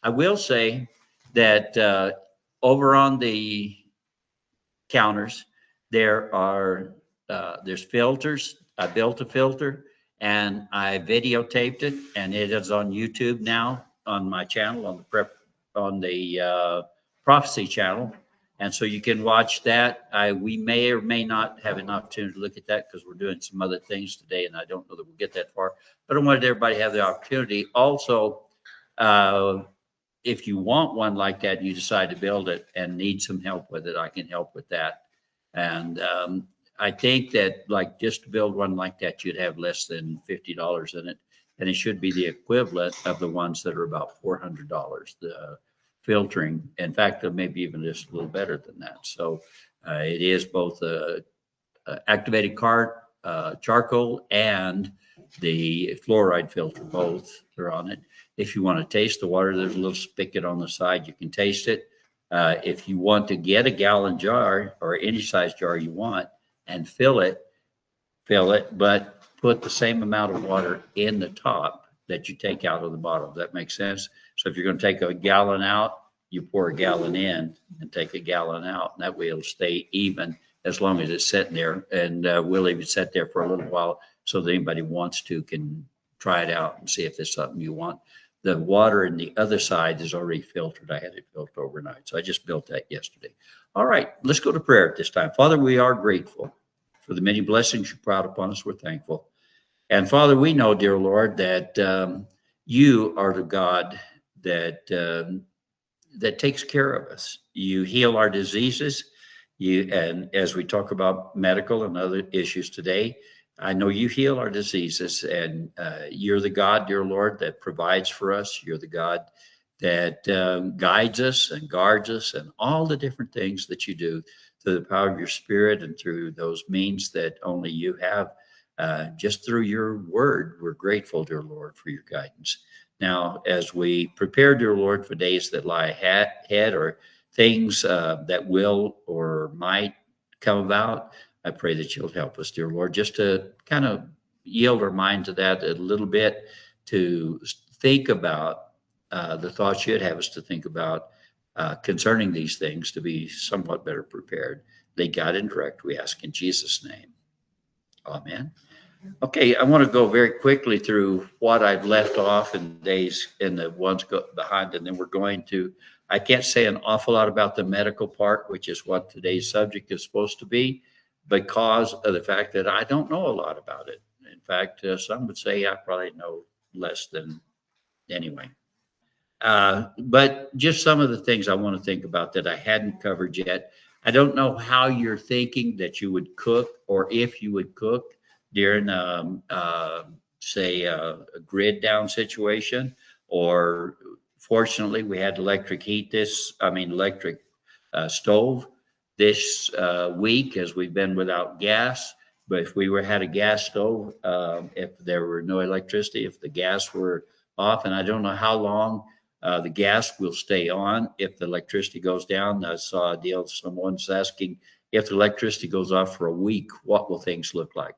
I will say that over on the counters, there's filters. I built a filter and I videotaped it, and it is on YouTube now on my channel on the prophecy channel. And so you can watch that. We may or may not have an opportunity to look at that because we're doing some other things today, and I don't know that we'll get that far. But I wanted everybody to have the opportunity. Also, uh, if you want one like that, you decide to build it and need some help with it, I can help with that. And I think that like just to build one like that, you'd have less than $50 in it. And it should be the equivalent of the ones that are about $400, the filtering. In fact, maybe even just a little better than that. So it is both activated charcoal and the fluoride filter, both are on it. If you want to taste the water, there's a little spigot on the side. You can taste it. If you want to get a gallon jar or any size jar you want and fill it, but put the same amount of water in the top that you take out of the bottle. Does that make sense? So if you're going to take a gallon out, you pour a gallon in and take a gallon out. And that way it'll stay even as long as it's sitting there. And we'll even sit there for a little while so that anybody wants to can try it out and see if there's something you want. The water in the other side is already filtered. I had it filtered overnight. So I just built that yesterday. All right, let's go to prayer at this time. Father, we are grateful for the many blessings you brought upon us. We're thankful. And Father, we know, dear Lord, that you are the God that takes care of us. You heal our diseases. And as we talk about medical and other issues today, I know you heal our diseases, and you're the God, dear Lord, that provides for us. You're the God that guides us and guards us, and all the different things that you do through the power of your Spirit and through those means that only you have. Just through your word, we're grateful, dear Lord, for your guidance. Now, as we prepare, dear Lord, for days that lie ahead or things that will or might come about, I pray that you'll help us, dear Lord, just to kind of yield our mind to that a little bit, to think about the thoughts you'd have us to think about concerning these things, to be somewhat better prepared. Lead, guide, and direct, we ask in Jesus' name. Amen. Okay, I want to go very quickly through what I've left off in days in the ones behind, and then we're going to, I can't say an awful lot about the medical part, which is what today's subject is supposed to be, because of the fact that I don't know a lot about it. In fact, some would say I probably know less than anyway. But just some of the things I want to think about that I hadn't covered yet. I don't know how you're thinking that you would cook, or if you would cook during, say, a grid down situation, or fortunately we had electric stove this week, as we've been without gas. But if we had a gas stove, if there were no electricity, if the gas were off, and I don't know how long the gas will stay on if the electricity goes down. I saw a deal, someone's asking, if the electricity goes off for a week, what will things look like?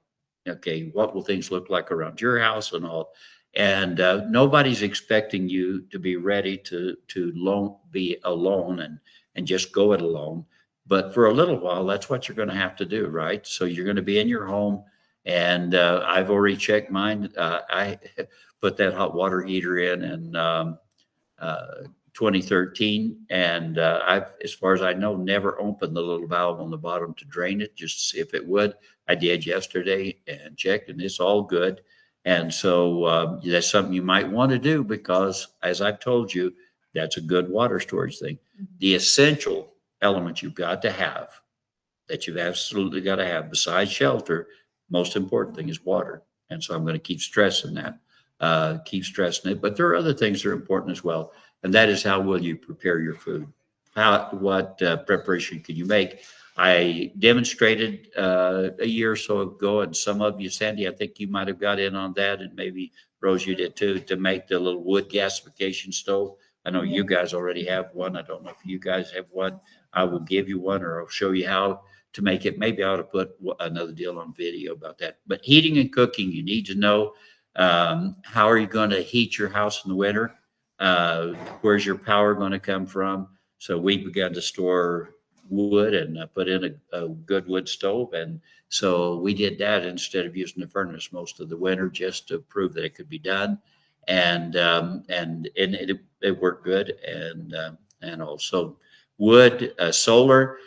Okay, what will things look like around your house and all? And nobody's expecting you to be ready to be alone and just go it alone. But for a little while, that's what you're going to have to do, right? So you're going to be in your home, and I've already checked mine. I put that hot water heater in 2013, and I've, as far as I know, never opened the little valve on the bottom to drain it just to see if it would. I did yesterday and checked, and it's all good. And so that's something you might want to do, because, as I've told you, that's a good water storage thing. The essential element you've got to have, that you've absolutely got to have, besides shelter, most important thing is water. And so I'm going to keep stressing that, keep stressing it. But there are other things that are important as well. And that is, how will you prepare your food? What preparation can you make? I demonstrated a year or so ago, and some of you, Sandy, I think you might have got in on that, and maybe Rose, you did too, to make the little wood gasification stove. I know you guys already have one. I don't know if you guys have one. I will give you one, or I'll show you how to make it. Maybe I ought to put another deal on video about that. But heating and cooking, you need to know, how are you going to heat your house in the winter? Where's your power going to come from? So we began to store wood and put in a good wood stove. And so we did that instead of using the furnace most of the winter, just to prove that it could be done. And it worked good. And also wood, solar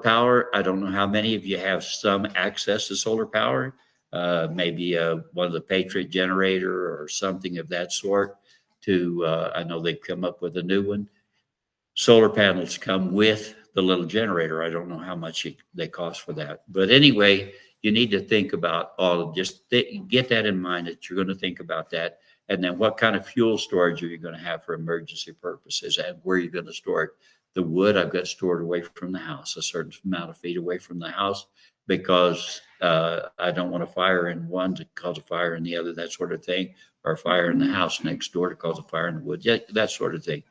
power. I don't know how many of you have some access to solar power. Maybe one of the Patriot generator or something of that sort. I know they've come up with a new one. Solar panels come with the little generator. I don't know how much they cost for that. But anyway, you need to think about get that in mind, that you're going to think about that. And then what kind of fuel storage are you going to have for emergency purposes, and where are you going to store it? The wood I've got stored away from the house, a certain amount of feet away from the house, because I don't want a fire in one to cause a fire in the other, that sort of thing, or a fire in the house next door to cause a fire in the wood, that sort of thing.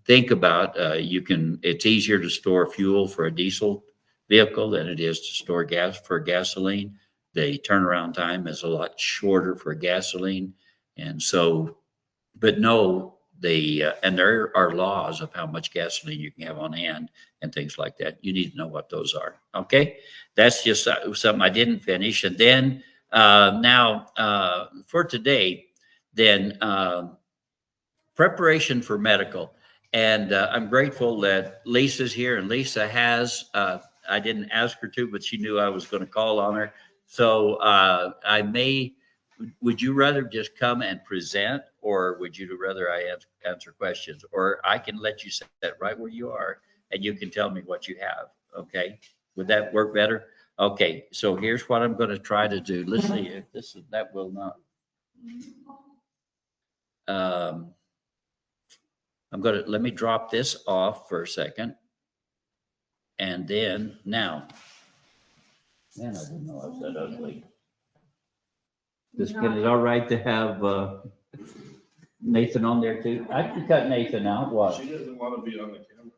Think about, it's easier to store fuel for a diesel vehicle than it is to store gas for gasoline. The turnaround time is a lot shorter for gasoline. And so, but no, and there are laws of how much gasoline you can have on hand and things like that. You need to know what those are. Okay. That's just something I didn't finish. And then now for today, then preparation for medical. And I'm grateful that Lisa's here, and Lisa has, I didn't ask her to, but she knew I was going to call on her. So would you rather just come and present, or would you rather I answer questions? Or I can let you sit right where you are and you can tell me what you have. Okay. Would that work better? Okay. So here's what I'm going to try to do. Let's see if that will not. Let me drop this off for a second. And then now, man, I didn't know I was that ugly. Is it all right to have Nathan on there too? I can cut Nathan out. What? She doesn't want to be on the camera.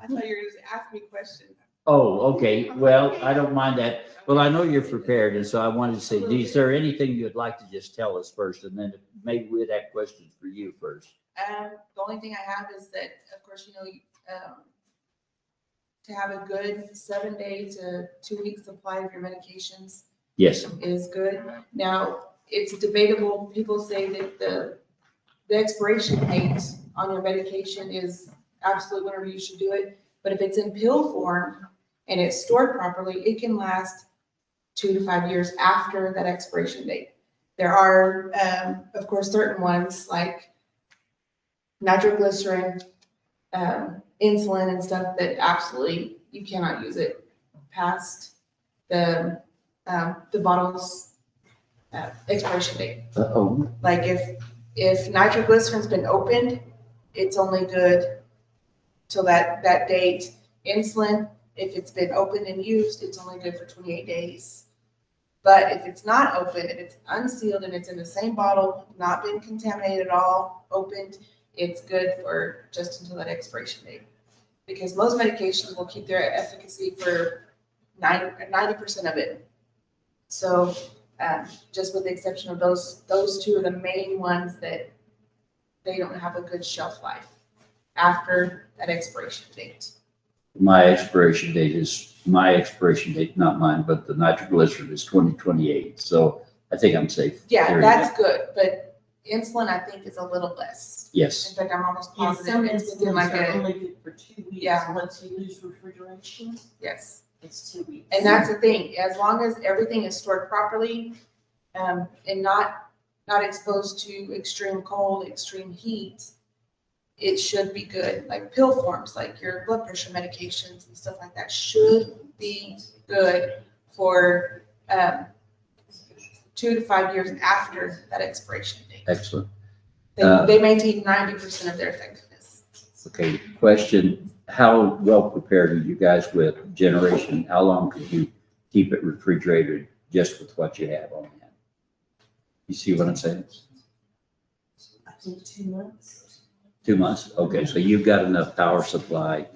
I thought you were going to ask me questions. Oh, okay. Well, I don't mind that. Well, I know you're prepared, and so I wanted to say, is there anything you'd like to just tell us first, and then maybe we'd have questions for you first? The only thing I have is that, of course, to have a good 7-day to 2-week supply of your medications. Yes. Is good. Now, it's debatable. People say that the expiration date on your medication is absolutely whenever you should do it. But if it's in pill form and it's stored properly, it can last 2 to 5 years after that expiration date. There are, of course, certain ones like nitroglycerin, insulin and stuff that absolutely you cannot use it past the bottle's expiration date. Uh-oh. Like if nitroglycerin's been opened, it's only good till that date. Insulin, if it's been opened and used, it's only good for 28 days. But if it's not open and it's unsealed and it's in the same bottle, not been contaminated at all, opened, it's good for just until that expiration date. Because most medications will keep their efficacy for 90% of it. So just with the exception of those two are the main ones that they don't have a good shelf life after that expiration date. My expiration date, not mine, but the nitroglycerin is 2028. So I think I'm safe. Yeah, that's good. But insulin, I think, is a little less. Yes. In fact, I'm almost Yeah, positive some it's within insulins like are a, only good for 2 weeks. Yeah. Once you lose refrigeration, yes. it's 2 weeks. And that's the thing, as long as everything is stored properly, and not exposed to extreme cold, extreme heat, it should be good. Like pill forms, like your blood pressure medications and stuff like that should be good for 2 to 5 years after that expiration date. Excellent. They maintain 90% of their effectiveness. Okay, question. How well prepared are you guys with generation? How long could you keep it refrigerated just with what you have on hand? You see what I'm saying? I think 2 months. 2 months? Okay, so you've got enough power supply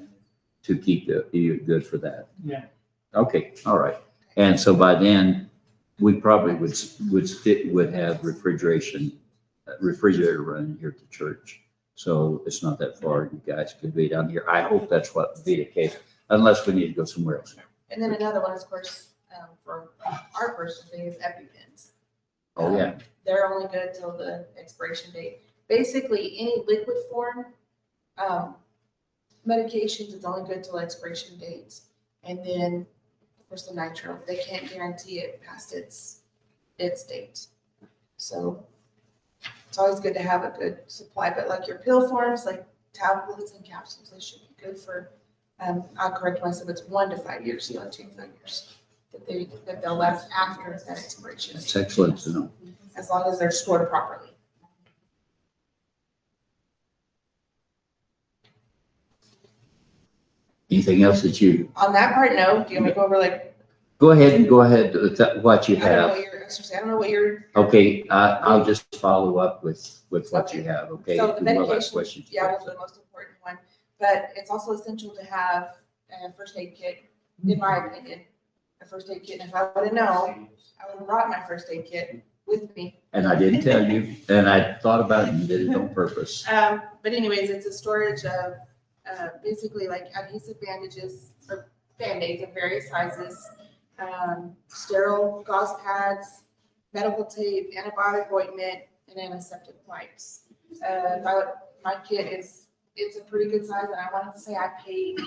to keep you good for that? Yeah. Okay, all right. And so by then, we probably would have refrigeration refrigerator running here at the church. So it's not that far. You guys could be down here. I hope that's what would be the case, unless we need to go somewhere else. And then another one, of course, for our first thing is EpiPens. Oh, yeah. They're only good till the expiration date. Basically, any liquid form, medications is only good till expiration dates. And then, of course, the nitro, they can't guarantee it past its date. So it's always good to have a good supply, but like your pill forms, like tablets and capsules, they should be good for, I'll correct myself, it's 1 to 5 years, not 2 to 5 years. That they'll last after that expiration. That's excellent to know. As long as they're stored properly. Anything else that you, On that part, no. Do you want me to go over like, go ahead with what you I don't know have. what your, I don't know what your. Okay, I'll just follow up with what you have, okay? So the We'll have medication, questions. yeah, was the most important one, but it's also essential to have a first aid kit, in my opinion. A first aid kit, and if I would have known, I would have brought my first aid kit with me. And I didn't tell you, and I thought about it and did it on purpose. But anyways, it's a storage of, basically like adhesive bandages or Band-Aids of various sizes, sterile gauze pads, medical tape, antibiotic ointment, and antiseptic wipes. My kit it's a pretty good size, and I wanted to say I paid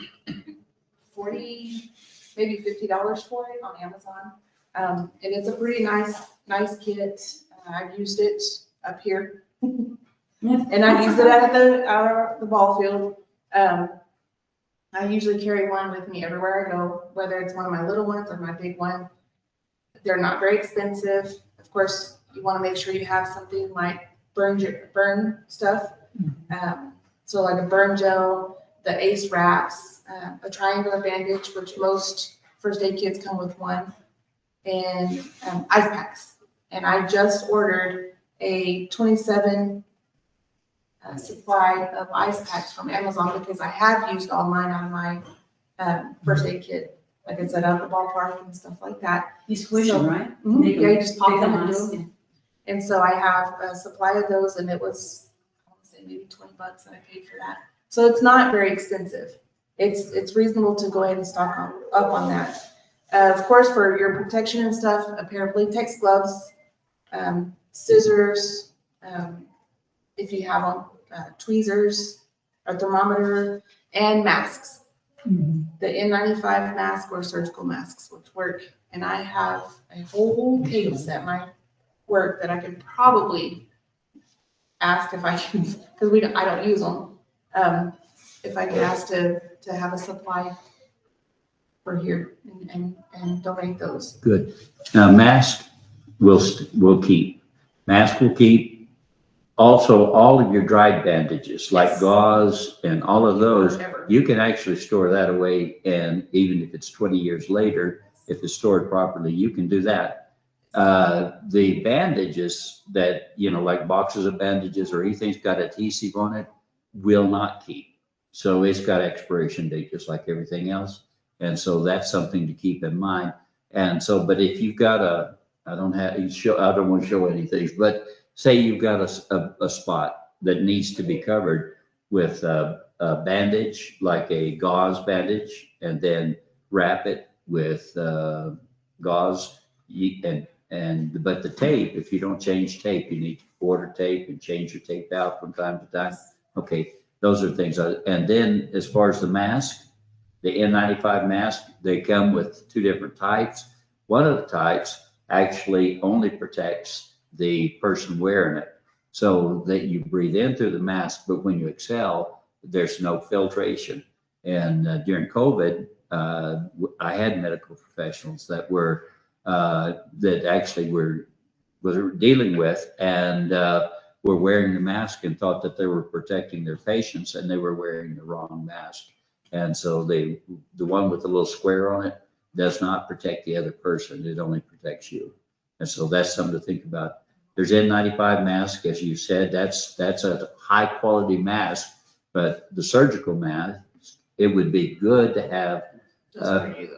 $40, maybe $50 for it on Amazon. And it's a pretty nice kit. I've used it up here. And I use it at the ball field. I usually carry one with me everywhere I go, whether it's one of my little ones or my big one. They're not very expensive. Of course, you want to make sure you have something like burn stuff. So like a burn gel, the ACE wraps, a triangular bandage, which most first aid kits come with one, and ice packs. And I just ordered a 27 supply of ice packs from Amazon because I have used all mine on my first aid kit. Like I said, out at the ballpark and stuff like that. You squish them, right? Mhm. Make Yeah, you them just pop big them and and do nice. them. And so I have a supply of those, and it was, I want to say maybe $20 that I paid for that. So it's not very expensive. It's reasonable to go ahead and stock up on that. Of course, for your protection and stuff, a pair of latex gloves, scissors, if you have them, tweezers, a thermometer, and masks. The N95 mask or surgical masks, which work. And I have a whole case at my work that I could probably ask if I can, because I don't use them. If I could ask to have a supply for here and donate those. Good. Now, mask will keep. Mask will keep. Also, all of your dried bandages, like Yes. gauze and all of those, Forever. you can actually store that away. And even if it's 20 years later, if it's stored properly, you can do that. The bandages that, like boxes of bandages or anything's got adhesive on it, will not keep. So it's got expiration date just like everything else. And so that's something to keep in mind. And so, but if you've got I don't want to show anything, but say you've got a spot that needs to be covered with a bandage, like a gauze bandage, and then wrap it with gauze. But the tape, if you don't change tape, you need to order tape and change your tape out from time to time. Okay, those are things. And then as far as the mask, the N95 mask, they come with 2 different types. One of the types actually only protects the person wearing it, so that you breathe in through the mask, but when you exhale, there's no filtration. And during COVID, I had medical professionals that actually were dealing with and were wearing the mask and thought that they were protecting their patients, and they were wearing the wrong mask. And so the one with the little square on it does not protect the other person. It only protects you. And so that's something to think about. There's N95 mask, as you said, that's a high quality mask, but the surgical mask, it would be good to have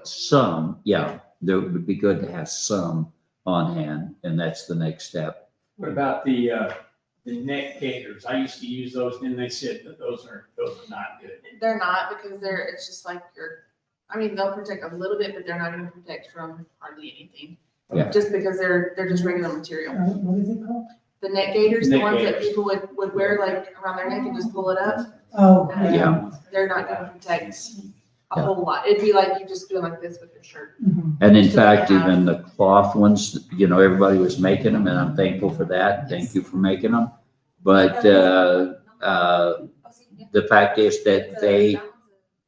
some, there would be good to have some on hand, and that's the next step. What about the the neck gaiters. I used to use those, and they said that those are not good. They're not, because it's just like I mean, they'll protect a little bit, but they're not gonna protect from hardly anything. Yeah. Just because they're just regular material. What is it called? The neck gaiters, the Neck ones that gaiters. people would wear like around their neck and just pull it up, Oh, Yeah. they're not gonna protect a whole lot. It'd be like you just doing like this with your shirt. Mhm. And in fact, even the cloth ones, everybody was making them, and I'm thankful for that. Thank you for making them. But the fact is that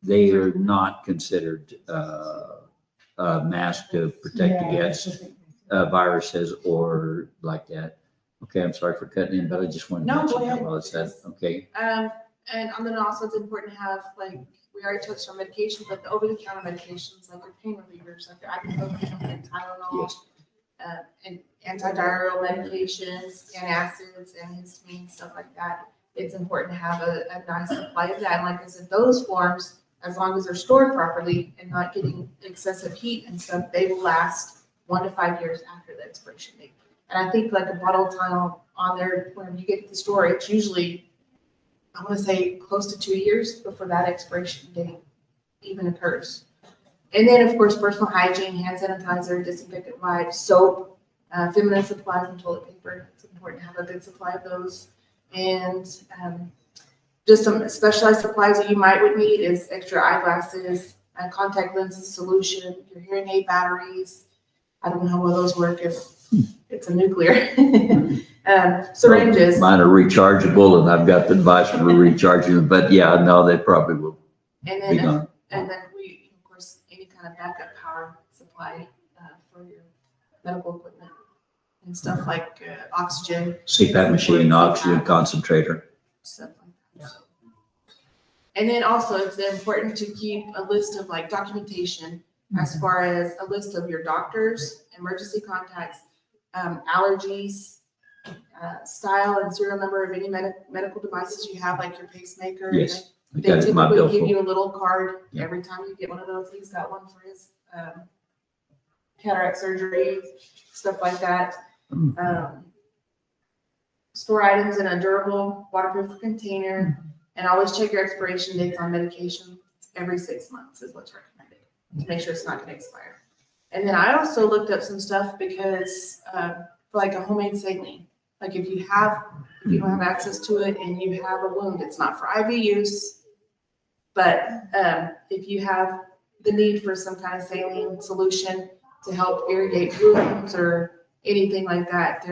they are not considered a mask to protect Yeah, against that's what viruses or like that. Okay, I'm sorry for cutting in, but I just wanted to No, mention go that ahead. while it's said. Okay, And then also it's important to have, like, we already touched on medications, but the over-the-counter medications, like your pain relievers, like your ibuprofen and Tylenol, Yes. and antidiarrheal medications, antacids, antihistamines, stuff like that. It's important to have a nice supply of that. And like I said, those forms, as long as they're stored properly and not getting excessive heat and stuff, they will last 1 to 5 years after the expiration date. And I think like a bottle of Tylenol on there, when you get to the store, it's usually, I want to say, close to 2 years before that expiration date even occurs. And then, of course, personal hygiene, hand sanitizer, disinfectant wipes, soap, feminine supplies, and toilet paper. It's important to have a good supply of those. And just some specialized supplies that you would need is extra eyeglasses, contact lenses solution, your hearing aid batteries. I don't know how well those work if it's a nuclear. Syringes. Mine are rechargeable, and I've got the device for recharging them, but yeah, no, they probably will And be then, gone. we, of course, any kind of backup power supply for your medical equipment and stuff like oxygen. CPAP machine, oxygen concentrator. Stuff like that. And then also it's important to keep a list of like documentation as far as a list of your doctors, emergency contacts, allergies, style and serial number of any medical devices you have, like your pacemaker. Yes, I They got it in my typically give billfold. you a little card Yeah. every time you get one of those. He's got one for his cataract surgery, stuff like that. Store items in a durable, waterproof container, and always check your expiration dates on medication every 6 months is what's recommended to make sure it's not going to expire. And then I also looked up some stuff because for like a homemade saline, like if you don't have access to it and you have a wound, it's not for IV use, but if you have the need for some kind of saline solution to help irrigate wounds or anything like that,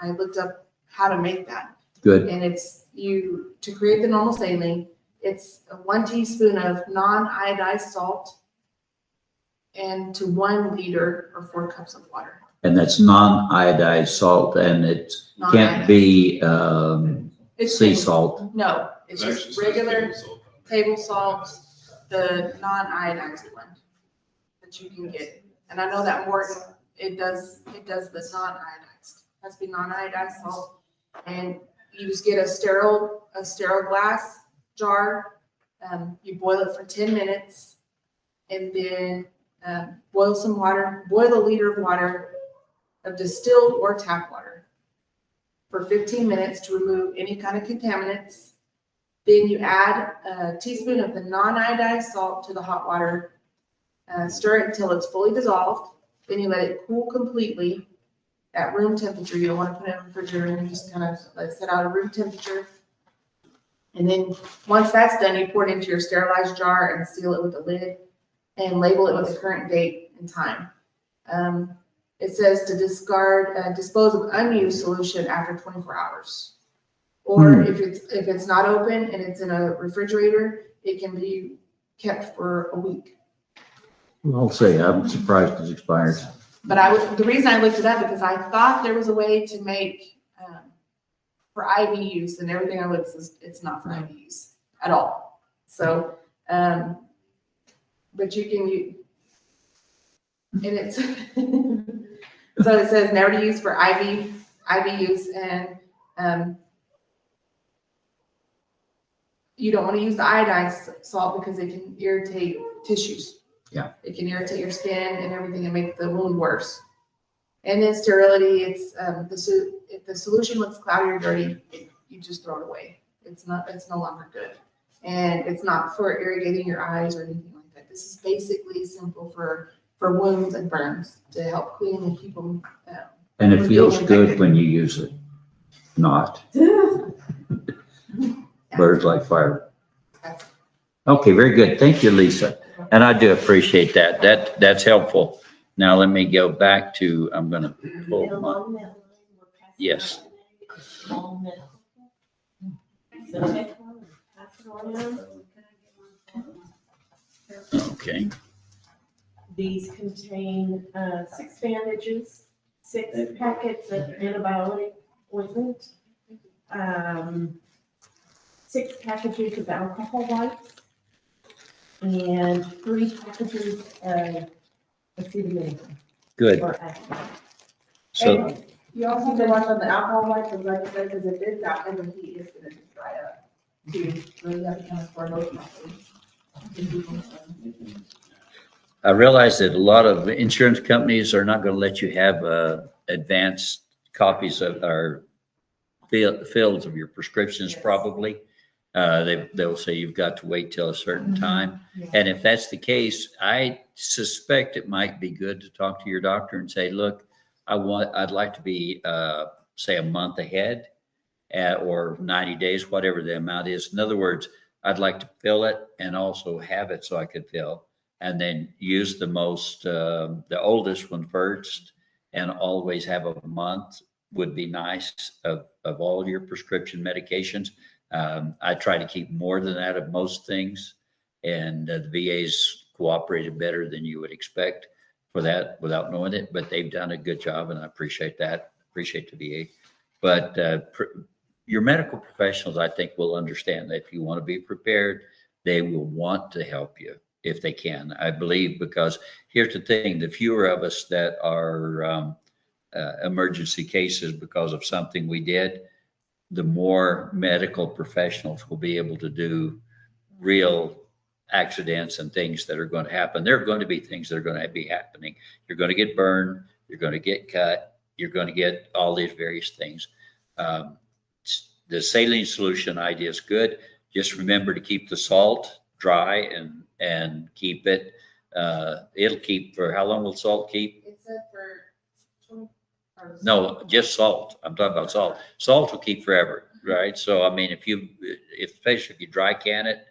I looked up how to make that. Good. And to create the normal saline, it's 1 teaspoon of non-iodized salt and to 1 liter or 4 cups of water. And that's non-iodized salt, and it can't Non-iodized. be It's sea table- salt. No, it's Actually just says regular table salt. table salt, the non-iodized one that you can get. And I know that Morton, it does the non-iodized. It has to be non-iodized salt. And you just get a sterile glass jar. You boil it for 10 minutes and then boil some water, boil a liter of water of distilled or tap water for 15 minutes to remove any kind of contaminants. Then you add a teaspoon of the non-iodized salt to the hot water, stir it until it's fully dissolved. Then you let it cool completely at room temperature. You don't want to put it in the refrigerator, you just kind of let it sit out at room temperature. And then once that's done, you pour it into your sterilized jar and seal it with a lid and label it with the current date and time. It says to dispose of unused solution after 24 hours. Or if it's not open and it's in a refrigerator, it can be kept for a week. I'll say, I'm surprised it expires. But the reason I looked it up because I thought there was a way to make for IV use, and everything I looked says it's not for IV use at all. So, but you can and it's so it says never to use for IV use, and you don't want to use the iodized salt because it can irritate tissues. Yeah. It can irritate your skin and everything and make the wound worse. And then sterility, it's if the solution looks cloudy or dirty, you just throw it away. It's no longer good. And it's not for irrigating your eyes or anything like that. This is basically simple for wounds and burns to help clean and keep them. And it feels good when you use it. Not. Birds like fire. Okay, very good. Thank you, Lisa. And I do appreciate that. That's helpful. Now let me go back to, I'm gonna pull And my, along that line, we're passing Yes. out today a small medical kit. So take one and pass it around. okay, These contain 6 bandages, 6 packets of antibiotic ointment, 6 packages of alcohol wipes, and 3 packages of acetaminophen good. or aspirin. So, And you also have to watch on the alcohol wipes, like I said, because if it's out in the heat, it's gonna just dry up too. So you have to kind of store those properly. I realize that a lot of insurance companies are not gonna let you have advanced copies of, or fills of your prescriptions Yes. probably. They'll say you've got to wait till a certain time. Yeah. And if that's the case, I suspect it might be good to talk to your doctor and say, look, I'd like to be, say, a month ahead or 90 days, whatever the amount is. In other words, I'd like to fill it and also have it so I could fill, and then use the oldest one first, and always have a month would be nice of all your prescription medications. I try to keep more than that of most things, and the VA's cooperated better than you would expect for that without knowing it, but they've done a good job, and I appreciate that. Appreciate the VA. But your medical professionals, I think, will understand that if you want to be prepared, they will want to help you if they can. I believe, because here's the thing, the fewer of us that are emergency cases because of something we did, the more medical professionals will be able to do real accidents and things that are going to happen. There are going to be things that are going to be happening. You're going to get burned. You're going to get cut. You're going to get all these various things. The saline solution idea is good. Just remember to keep the salt dry and keep it. It'll keep for how long will salt keep? It said for 20. No, just salt. I'm talking about salt. Salt will keep forever, right? So, I mean, especially if you dry can it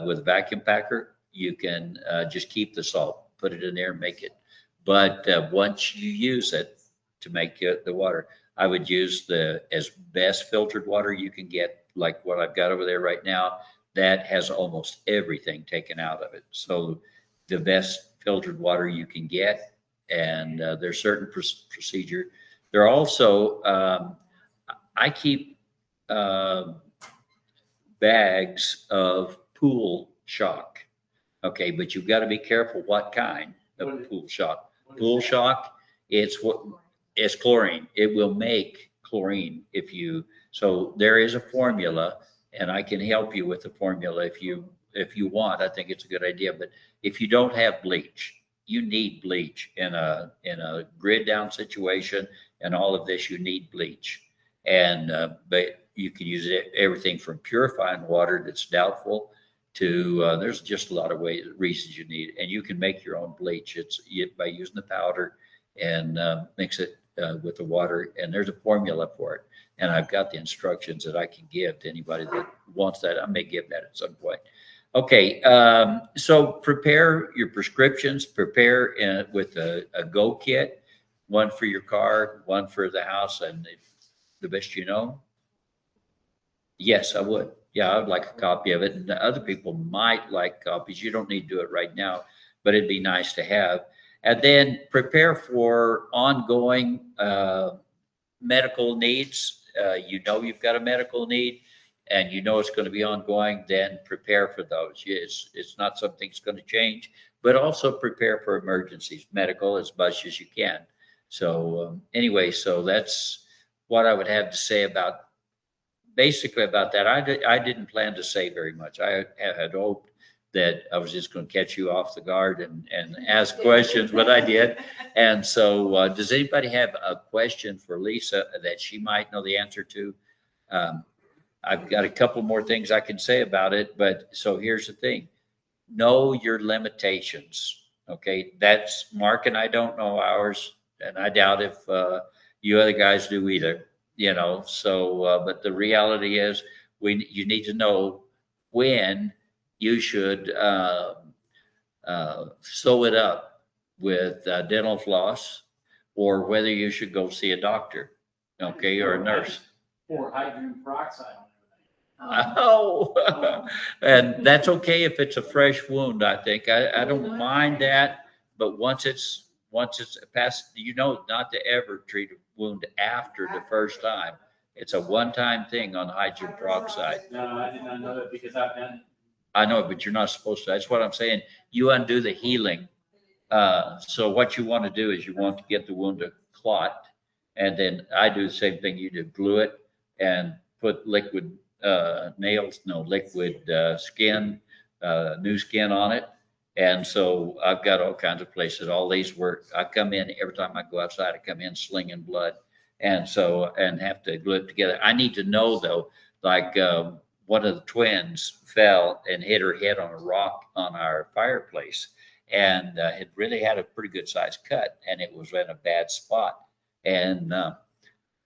with a vacuum packer, you can just keep the salt, put it in there and make it. But once you use it to make the water, I would use as best filtered water you can get, like what I've got over there right now. That has almost everything taken out of it. So the best filtered water you can get. And there's certain procedure. There are also, I keep bags of pool shock. Okay, but you've got to be careful what kind of pool shock. Pool shock, it's chlorine. It will make chlorine so there is a formula, and I can help you with the formula if you want. I think it's a good idea. But if you don't have bleach, you need bleach in a grid down situation, and all of this, you need bleach. And but you can use everything from purifying water that's doubtful to there's just a lot of reasons you need it. And you can make your own bleach. It's by using the powder and mix it with the water, and there's a formula for it. And I've got the instructions that I can give to anybody that wants that. I may give that at some point. Okay, so prepare your prescriptions, prepare with a go kit, one for your car, one for the house, and the best you know. Yes, I would. Yeah, I would like a copy of it. And other people might like copies. You don't need to do it right now, but it'd be nice to have. And then prepare for ongoing medical needs. You've got a medical need, and it's going to be ongoing, then prepare for those. It's not something that's going to change, but also prepare for emergencies, medical, as much as you can. So anyway, so that's what I would have to say basically about that. I didn't plan to say very much. I had hoped that I was just going to catch you off the guard and ask questions, but I did. And so, does anybody have a question for Lisa that she might know the answer to? I've got a couple more things I can say about it, but so here's the thing. Know your limitations. Okay, that's Mark and I don't know ours, and I doubt if you other guys do either. You know, so but the reality is, you need to know when you should sew it up with dental floss, or whether you should go see a doctor, okay, or a nurse. Or hydrogen peroxide on Oh, and that's okay if it's a fresh wound, I think. I don't mind that, but once it's past, you know, not to ever treat a wound after the first time. It's a one-time thing on hydrogen peroxide. everything. No, I did not know that because I've done. I know, but you're not supposed to. That's what I'm saying. You undo the healing. So what you want to do is you want to get the wound to clot. And then I do the same thing you do, glue it and put liquid liquid skin, new skin on it. And so I've got all kinds of places. All these work. I come in every time I go outside. I come in slinging blood, and so and have to glue it together. I need to know though, like one of the twins fell and hit her head on a rock on our fireplace, and it really had a pretty good sized cut, and it was in a bad spot. And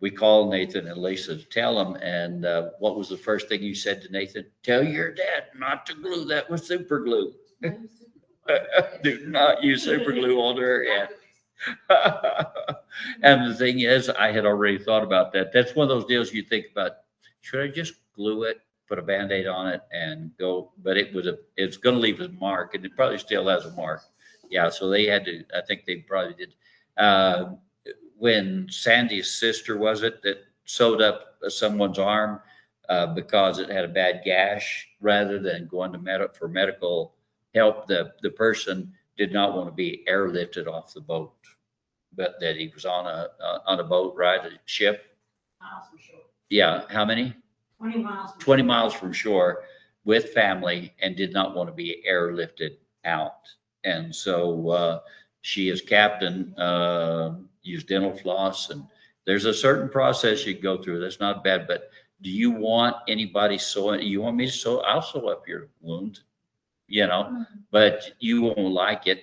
we called Nathan and Lisa to tell them. And what was the first thing you said to Nathan? Tell your dad not to glue that with super glue. Do not use super glue on her head. And the thing is, I had already thought about that. That's one of those deals you think about, should I just glue it, put a Band-Aid on it and go? But it's going to leave a mark, and it probably still has a mark. Yeah, so they had to, I think they probably did. When Sandy's sister, was it, that sewed up someone's arm because it had a bad gash, rather than going to for medical help, the person did not want to be airlifted off the boat, but that he was on a boat ride, a ship. Miles from shore. Yeah, how many? 20 miles. 20 miles from shore with family, and did not want to be airlifted out. And so she is captain, used dental floss, and there's a certain process you go through. That's not bad, but do you want anybody sewing? You want me to sew? I'll sew up your wound, you know, but you won't like it.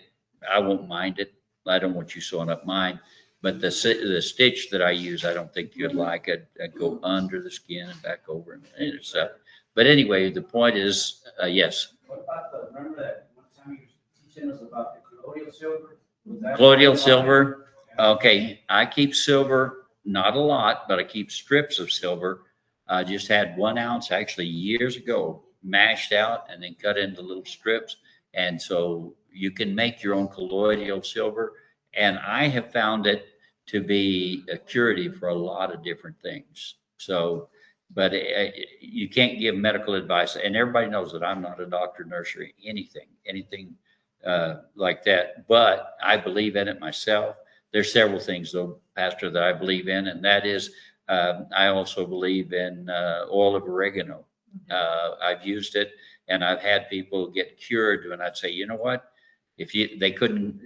I won't mind it. I don't want you sewing up mine, but the stitch that I use, I don't think you'd like it. I'd go under the skin and back over and stuff. But anyway, the point is, yes. What about remember that one time you were teaching us about the colloidal silver? Colloidal silver. Okay, I keep silver, not a lot, but I keep strips of silver. I just had 1 ounce actually years ago, mashed out and then cut into little strips. And so you can make your own colloidal silver. And I have found it to be a curative for a lot of different things. So, but you can't give medical advice. And everybody knows that I'm not a doctor, nurse, or anything like that. But I believe in it myself. There's several things, though, Pastor, that I believe in, and that is I also believe in oil of oregano. I've used it, and I've had people get cured, and I'd say, you know what? If they couldn't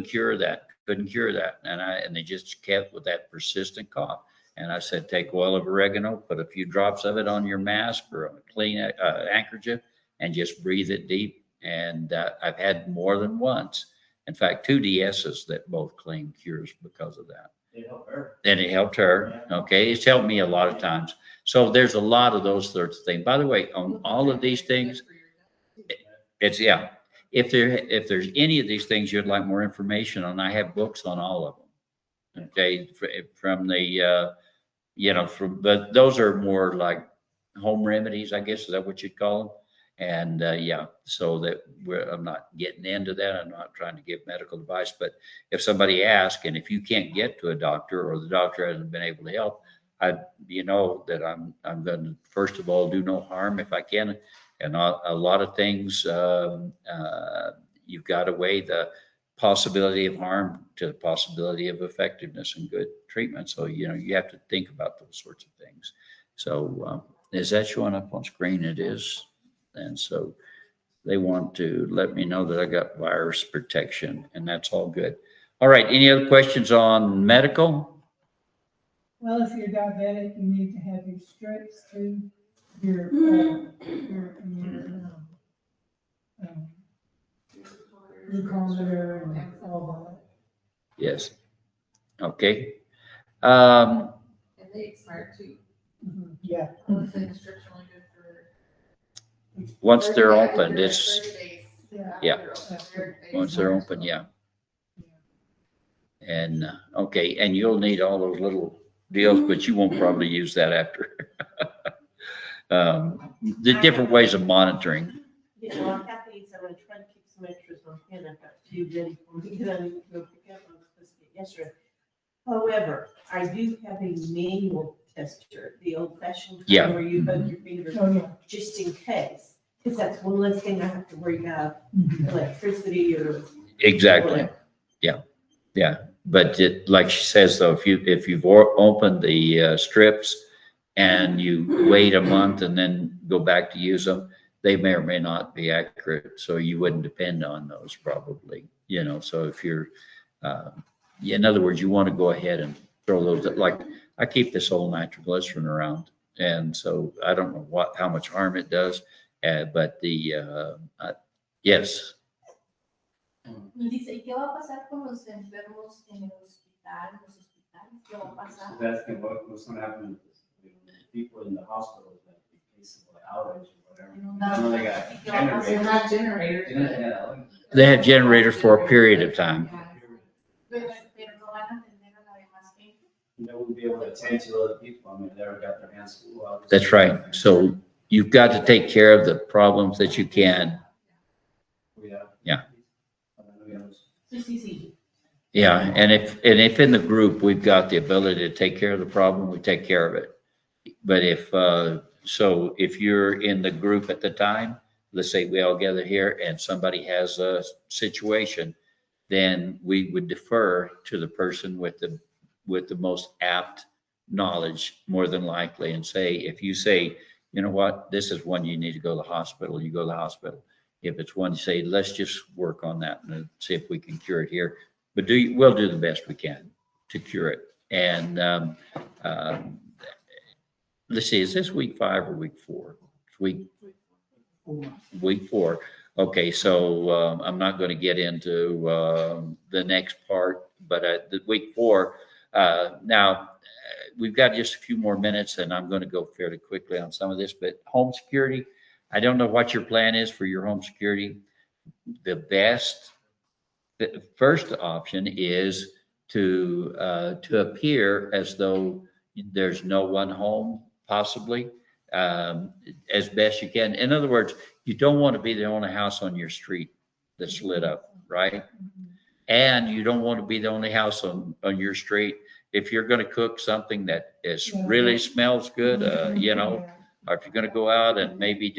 cure that, and they just kept with that persistent cough. And I said, take oil of oregano, put a few drops of it on your mask or on a clean handkerchief, and just breathe it deep. And I've had more than once. In fact, 2 DSs that both claim cures because of that. It helped her. And it helped her. Okay. It's helped me a lot of times. So there's a lot of those sorts of things. By the way, on all of these things, it's, yeah. If there's any of these things you'd like more information on, I have books on all of them. Okay. From the, but those are more like home remedies, I guess. Is that what you'd call them? And yeah, so that I'm not getting into that. I'm not trying to give medical advice, but if somebody asks, and if you can't get to a doctor or the doctor hasn't been able to help, you know that I'm going to, first of all, do no harm if I can. And a lot of things, you've got to weigh the possibility of harm to the possibility of effectiveness and good treatment. So, you have to think about those sorts of things. So is that showing up on screen? It is. And so They want to let me know that I got virus protection, and that's all good. All right, any other questions on medical? Well, if you're diabetic, you need to have your strips too, your, glucometer and all Yes. Okay. And they expire too. that. Yeah. I would say the strips are only good for. Once 30 they're days, opened, 30 it's, days. Yeah. Yeah. After they're open, 30 days. once they're open, yeah. And, okay, and you'll need all those little deals, but you won't probably use that after. The different ways of monitoring. Yeah, well, Kathy, so I'm gonna try to keep some extras on hand. I've got 2 ready for me that I need to go pick up. I was supposed to get yesterday. However, I do have a manual tester, the old fashioned Yeah. kind where you poke your finger Oh, yeah. just in case. Because that's one less thing I have to worry about, Mhm. electricity or. Exactly. Yeah. But like she says, though, if you've opened the strips and you wait a month and then go back to use them, they may or may not be accurate. So you wouldn't depend on those probably, so if you're, in other words, you want to go ahead and throw those, like I keep this old nitroglycerin around. And so I don't know how much harm it does, but yes. Dice, ¿y qué va a pasar con los enfermos en el hospital, los hospitales? ¿Qué va a pasar? So that's what's gonna happen with people in the hospitals, like in case of like outage or whatever. I know they got ¿Y qué va a pasar? They generators. have generators. They have generators for a period of time. Pero no van a atender a la demás gente. They won't be able to attend to other people. I mean, they already got their hands full. obviously. That's right. So you've got to take care of the problems that you can. Yeah. Yeah. Sí. Yeah, and if in the group, we've got the ability to take care of the problem, we take care of it. But if you're in the group at the time, let's say we all gather here and somebody has a situation, then we would defer to the person with the most apt knowledge, more than likely, and say, if you say, you know what, this is one you need to go to the hospital, you go to the hospital. If it's one, you say, let's just work on that and see if we can cure it here. But we'll do the best we can to cure it. And let's see, is this week 5 or week 4? It's week 4. Okay, so I'm not going to get into the next part, but the week 4. Now, we've got just a few more minutes, and I'm going to go fairly quickly on some of this. But home security, I don't know what your plan is for your home security. The first option is to appear as though there's no one home, possibly, as best you can. In other words, you don't want to be the only house on your street that's lit up, right? And you don't want to be the only house on your street. If you're going to cook something that really smells good, or if you're going to go out and maybe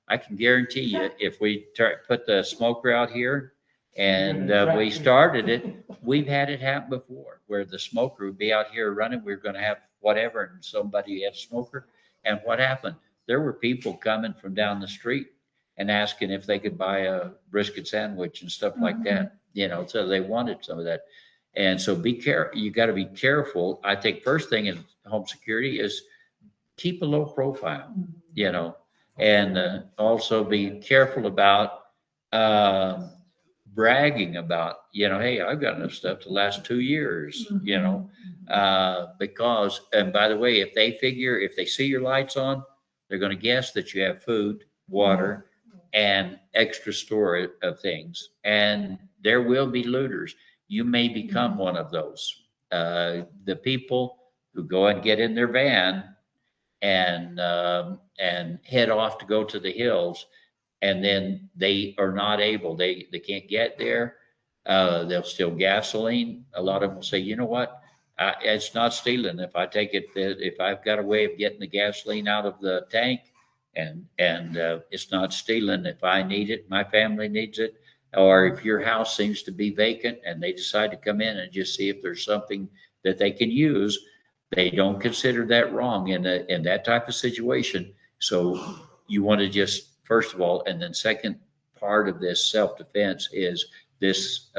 I can guarantee you, if we put the smoker out here and we started it, we've had it happen before where the smoker would be out here running. We're going to have whatever, and somebody had a smoker. And what happened? There were people coming from down the street and asking if they could buy a brisket sandwich and stuff like that, so they wanted some of that. And so be careful. You got to be careful. I think first thing in home security is keep a low profile, and also be careful about bragging about, hey, I've got enough stuff to last 2 years, because, and by the way, if they see your lights on, they're going to guess that you have food, water, and extra storage of things. And there will be looters. You may become one of those. The people who go and get in their van and head off to go to the hills, and then they are not able, they can't get there. They'll steal gasoline. A lot of them will say, you know what? It's not stealing. If I take it, if I've got a way of getting the gasoline out of the tank, and it's not stealing. If I need it, my family needs it, or if your house seems to be vacant and they decide to come in and just see if there's something that they can use, they don't consider that wrong in that type of situation. So you want to just, first of all, and then second, part of this self-defense is this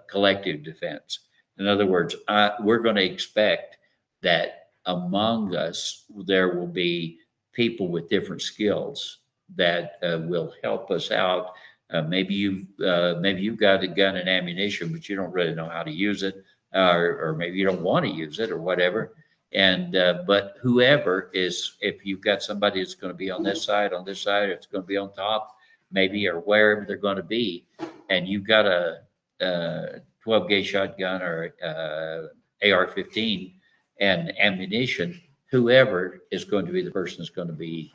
collective defense. In other words, we're going to expect that among us, there will be people with different skills that will help us out. Maybe you've got a gun and ammunition, but you don't really know how to use it, or maybe you don't want to use it, or whatever. And but whoever is, if you've got somebody that's going to be on this side, it's going to be on top, maybe, or wherever they're going to be, and you've got a 12 gauge shotgun or AR-15 and ammunition, whoever is going to be the person that's going to be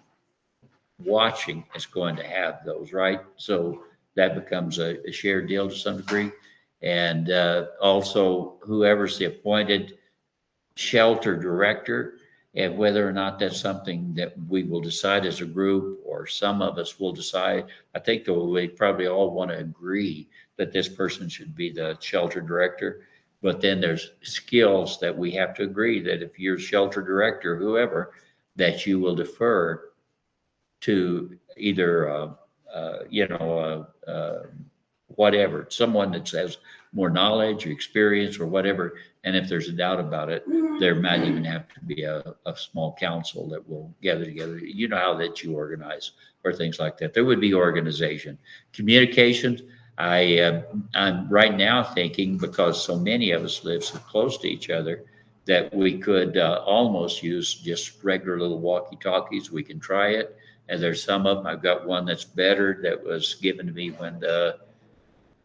watching is going to have those, right? So that becomes a shared deal to some degree. And also whoever's the appointed shelter director, and whether or not that's something that we will decide as a group or some of us will decide. I think that we probably all want to agree that this person should be the shelter director. But then there's skills that we have to agree that if you're shelter director, whoever, that you will defer to either, whatever, someone that has more knowledge or experience or whatever. And if there's a doubt about it, there might even have to be a small council that will gather together. You know how that you organize or things like that. There would be organization. Communications, I'm right now thinking, because so many of us live so close to each other, that we could almost use just regular little walkie-talkies. We can try it. And there's some of them. I've got one that's better that was given to me when the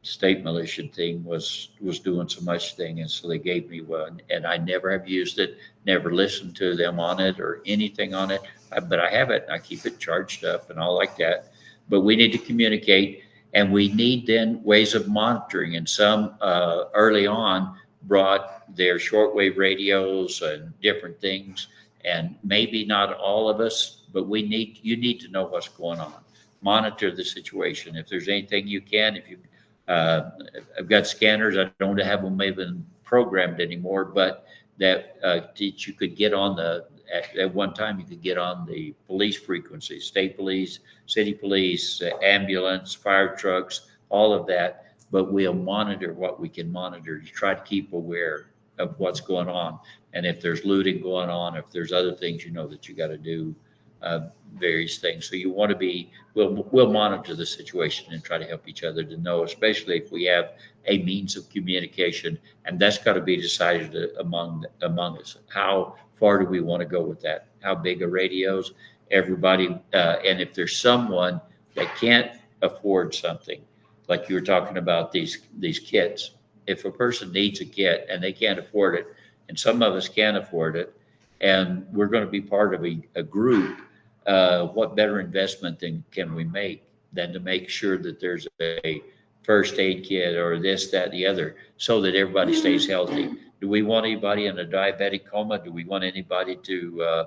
state militia thing was doing so much thing, and so they gave me one, and I never have used it, never listened to them on it or anything on it, but I have it and I keep it charged up and all like that. But we need to communicate, and we need then ways of monitoring, and some early on brought their shortwave radios and different things, and maybe not all of us, but you need to know what's going on, monitor the situation. If there's anything you can, if you I've got scanners. I don't have them even programmed anymore, but that you could get on at one time you could get on the police frequency, state police, city police, ambulance, fire trucks, all of that. But we'll monitor what we can monitor to try to keep aware of what's going on. And if there's looting going on, if there's other things, that you got to do, various things. So you want to be, we'll monitor the situation and try to help each other to know, especially if we have a means of communication, and that's got to be decided among us. How far do we want to go with that? How big are radios? Everybody, and if there's someone that can't afford something, like you were talking about these kits, if a person needs a kit and they can't afford it, and some of us can't afford it, and we're going to be part of a group, what better investment can we make than to make sure that there's a first aid kit or this, that, the other, so that everybody stays healthy? Do we want anybody in a diabetic coma? Do we want anybody to,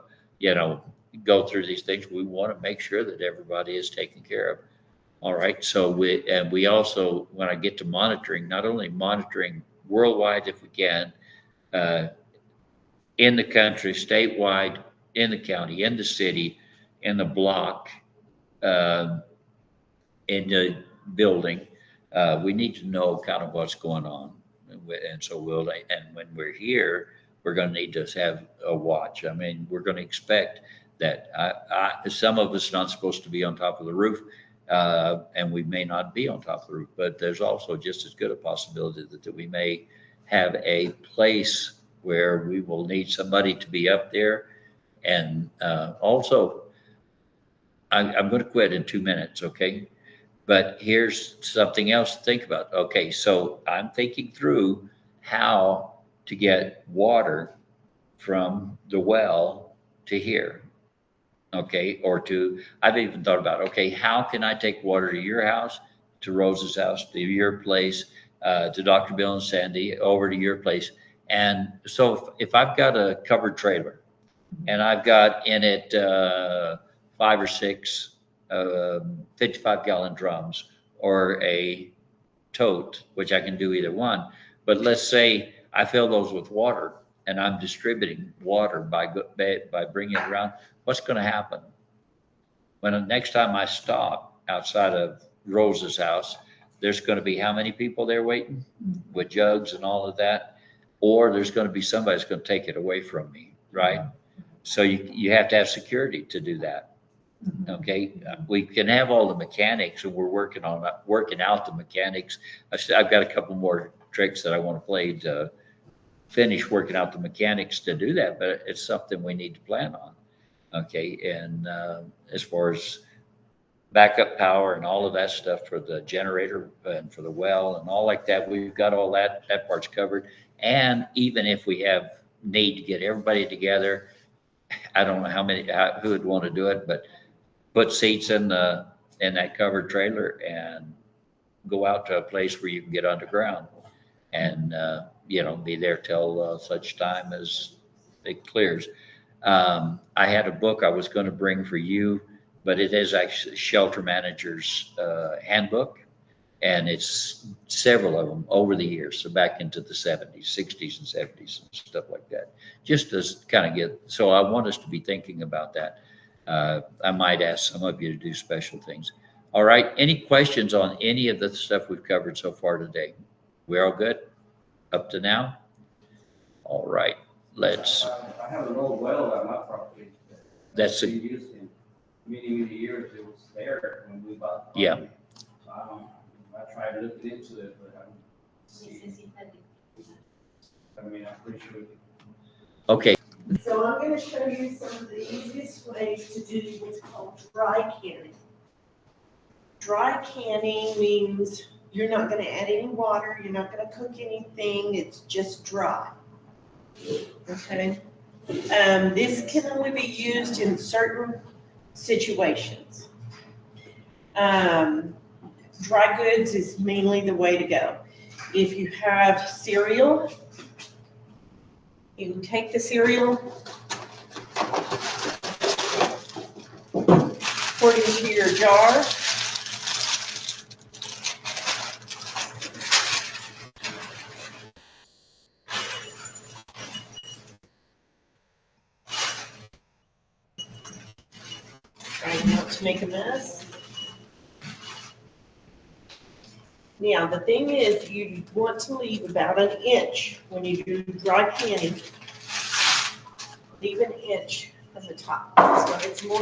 go through these things? We want to make sure that everybody is taken care of. All right. So we also, when I get to monitoring, not only monitoring worldwide if we can, in the country, statewide, in the county, in the city, in the block, in the building, we need to know kind of what's going on. And so and when we're here, we're going to need to have a watch. I mean, we're going to expect that some of us not supposed to be on top of the roof, and we may not be on top of the roof, but there's also just as good a possibility that we may have a place where we will need somebody to be up there. And also, I'm going to quit in 2 minutes, okay? But here's something else to think about. Okay, so I'm thinking through how to get water from the well to here, okay? I've even thought about, okay, how can I take water to your house, to Rose's house, to your place, to Dr. Bill and Sandy, over to your place? And so if I've got a covered trailer and I've got in it 5 or 6 55-gallon drums or a tote, which I can do either one. But let's say I fill those with water and I'm distributing water by bringing it around. What's going to happen when the next time I stop outside of Rose's house, there's gonna be how many people there waiting with jugs and all of that? Or there's gonna be somebody that's gonna take it away from me, right? So you have to have security to do that. Okay, we can have all the mechanics, and we're working out the mechanics. I've got a couple more tricks that I want to play to finish working out the mechanics to do that, but it's something we need to plan on. Okay, and as far as backup power and all of that stuff for the generator and for the well and all like that, we've got all that part's covered. And even if we need to get everybody together, I don't know who would want to do it, but put seats in that covered trailer and go out to a place where you can get underground and, be there till such time as it clears. I had a book I was going to bring for you, but it is actually Shelter Manager's Handbook. And it's several of them over the years, so back into the 70s, 60s and 70s and stuff like that. Just to kind of so I want us to be thinking about that. I might ask some of you to do special things. All right, any questions on any of the stuff we've covered so far today? We're all good up to now? All right, let's. I have an old well at my property. That's we used in many years. It was there when we bought the Yeah. property. So I tried looking into it, but I don't see. I'm pretty sure. Okay. So I'm gonna show you some of the easiest ways to do what's called dry canning. Dry canning means you're not gonna add any water, you're not gonna cook anything, it's just dry. Okay? This can only be used in certain situations. Dry goods is mainly the way to go. If you have cereal, you can take the cereal, pour it into your jar. Trying not to make a mess. Now, the thing is, you want to leave about an inch when you do dry canning. Leave an inch from the top, so it's more.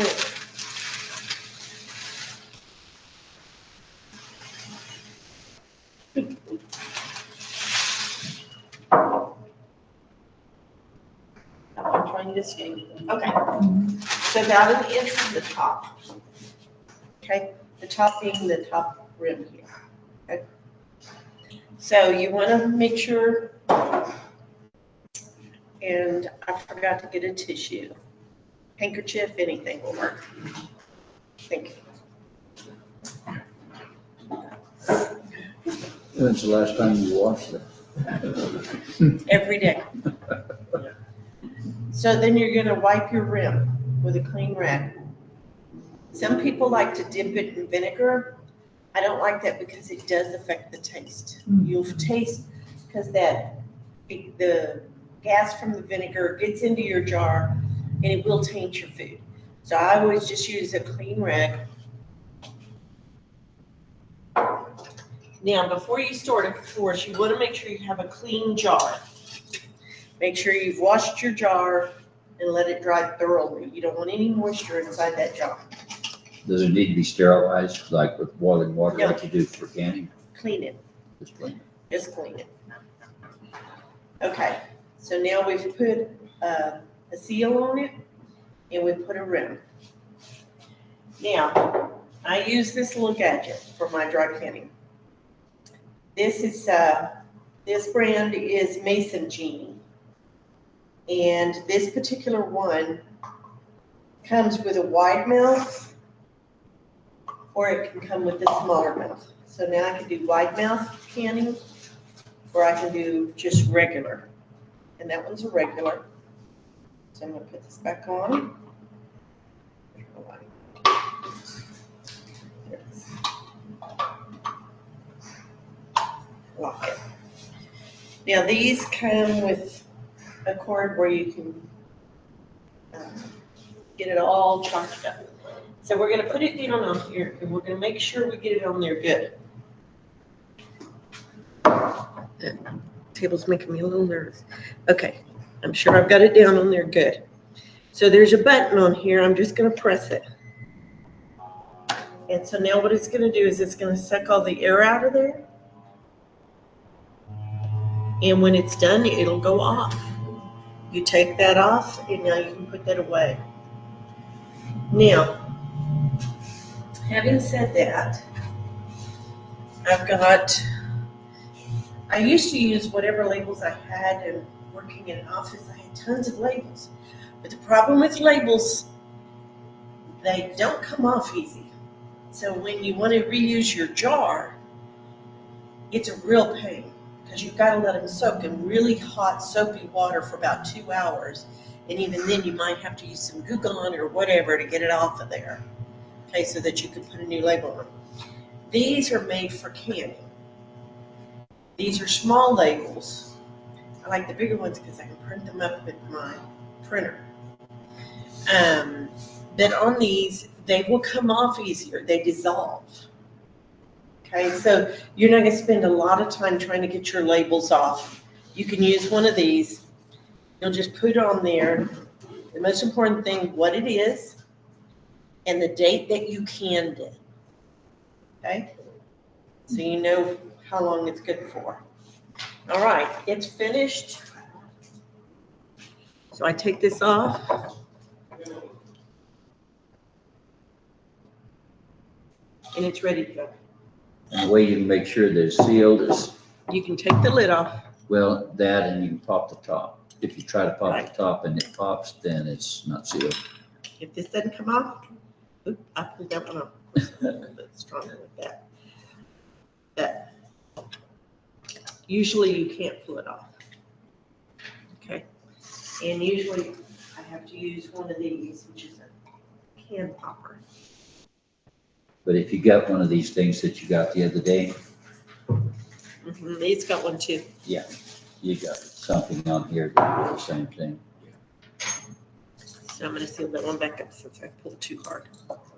I'm trying to see. Okay, so about an inch from the top. Okay, the top being the top rim here. Okay. So you want to make sure, and I forgot to get a tissue, handkerchief, anything will work. Thank you. When's the last time you washed it? Every day. So then you're going to wipe your rim with a clean rag. Some people like to dip it in vinegar. I don't like that because it does affect the taste. You'll taste because the gas from the vinegar gets into your jar and it will taint your food. So I always just use a clean rag. Now, before you store it, of course, you want to make sure you have a clean jar. Make sure you've washed your jar and let it dry thoroughly. You don't want any moisture inside that jar. Does it need to be sterilized, like with boiling water, No. like you do for canning? Clean it. Just clean it. Just clean it. Okay, so now we've put a seal on it and we put a rim. Now, I use this little gadget for my dry canning. This brand is Mason Genie. And this particular one comes with a wide mouth or it can come with a smaller mouth. So now I can do wide mouth canning or I can do just regular. And that one's a regular. So I'm gonna put this back on. Lock it. Now these come with a cord where you can get it all charged up. So we're gonna put it down on here, and we're gonna make sure we get it on there good. The table's making me a little nervous. Okay, I'm sure I've got it down on there good. So there's a button on here, I'm just gonna press it. And so now what it's gonna do is it's gonna suck all the air out of there. And when it's done, it'll go off. You take that off, and now you can put that away. Now, having said that, I used to use whatever labels I had, and working in an office, I had tons of labels. But the problem with labels, they don't come off easy. So when you want to reuse your jar, it's a real pain because you've got to let them soak in really hot soapy water for about 2 hours. And even then you might have to use some Goo Gone or whatever to get it off of there. Okay, so that you can put a new label on. These are made for canning. These are small labels. I like the bigger ones because I can print them up with my printer. But on these, they will come off easier. They dissolve. Okay, so you're not going to spend a lot of time trying to get your labels off. You can use one of these. You'll just put on there the most important thing, what it is, and the date that you canned it. Okay, so you know how long it's good for. All right, it's finished. So I take this off. And it's ready to go. And the way you can make sure that it's sealed is, You can take the lid off. well, that and you can pop the top. If you try to pop Right. the top and it pops, then it's not sealed. If this doesn't come off, oop, I pulled that one off. A little bit stronger with that. But usually you can't pull it off. Okay. And usually I have to use one of these, which is a can popper. But if you got one of these things that you got the other day, It's got one too. you got something on here that does the same thing. So I'm gonna seal that one back up since I pulled too hard.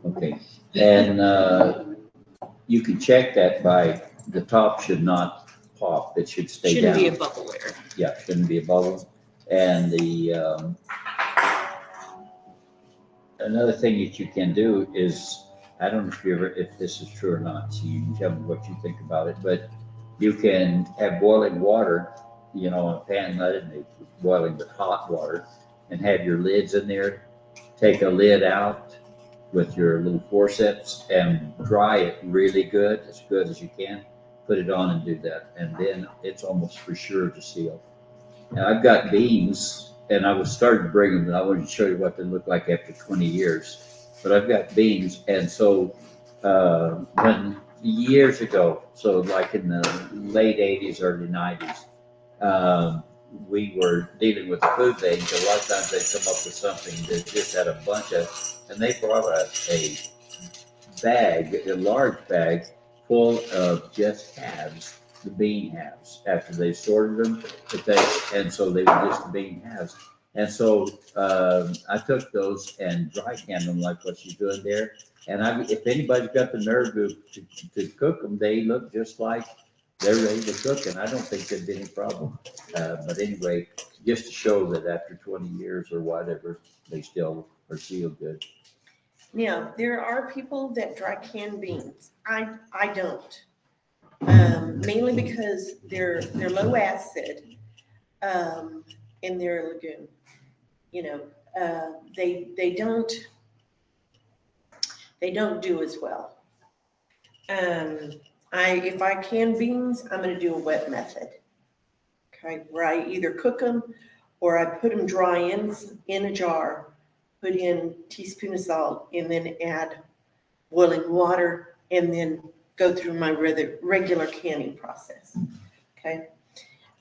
Okay, and you can check that by, the top should not pop, it should stay down. Shouldn't be a bubble there. Yeah, shouldn't be a bubble. And another thing that you can do is, I don't know if this is true or not, so you can tell me what you think about it, but you can have boiling water, in a pan, not in boiling, but hot water, and have your lids in there. Take a lid out with your little forceps and dry it really good as you can. Put it on and do that, and then it's almost for sure to seal. And I've got beans, and I was starting to bring them, and I wanted to show you what they look like after 20 years. But I've got beans, and so when years ago, so like in the late 80s, early 90s, we were dealing with the food bank. A lot of times they'd come up with something that just had a bunch of, and they brought a bag, a large bag, full of just halves, the bean halves, after they sorted them, and so they were just the bean halves. And so I took those and dry canned them like what she's doing there. And if anybody's got the nerve to cook them, they look just like they're ready to cook, and I don't think there'd be any problem. But anyway, just to show that after 20 years or whatever, they still are sealed good. Now, there are people that dry can beans. I don't. Mainly because they're low acid in their lagoon. They don't do as well. If I can beans, I'm going to do a wet method. Okay, where I either cook them or I put them dry in a jar, put in a teaspoon of salt, and then add boiling water, and then go through my regular canning process. Okay.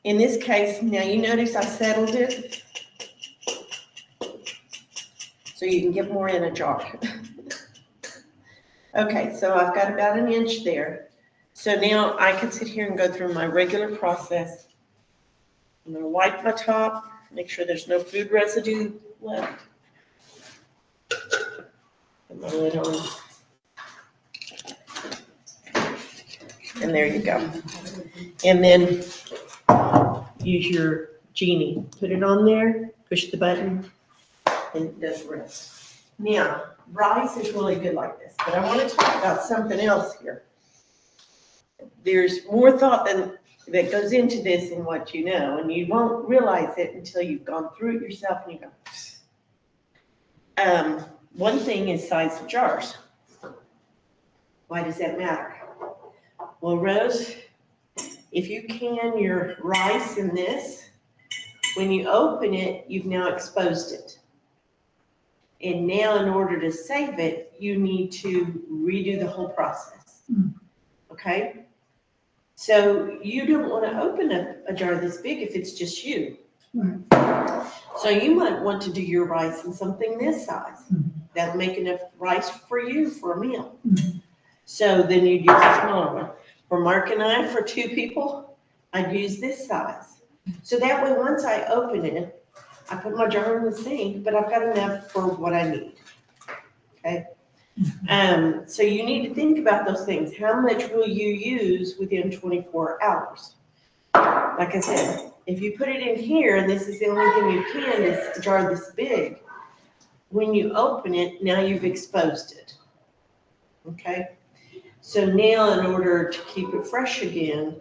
In this case, now you notice I settled it so you can get more in a jar. Okay, so I've got about an inch there. So now I can sit here and go through my regular process. I'm going to wipe my top, make sure there's no food residue left. Put my lid on. And there you go. And then use your genie. Put it on there, push the button, and it does the rest. Now, rice is really good like this, but I want to talk about something else here. There's more thought that goes into this than what you know, and you won't realize it until you've gone through it yourself and you go, one thing is size of jars. Why does that matter? Well, Rose, if you can your rice in this, when you open it, you've now exposed it. And now in order to save it, you need to redo the whole process. Okay? So you don't want to open a jar this big if it's just you. Right. So you might want to do your rice in something this size. That'll make enough rice for you for a meal. So then you'd use a smaller one. For Mark and I, for 2 people, I'd use this size. So that way, once I open it, I put my jar in the sink, but I've got enough for what I need. Okay? So you need to think about those things. How much will you use within 24 hours? Like I said, if you put it in here, and this is the only thing you can, is a jar this big, when you open it, now you've exposed it. Okay? So now in order to keep it fresh again,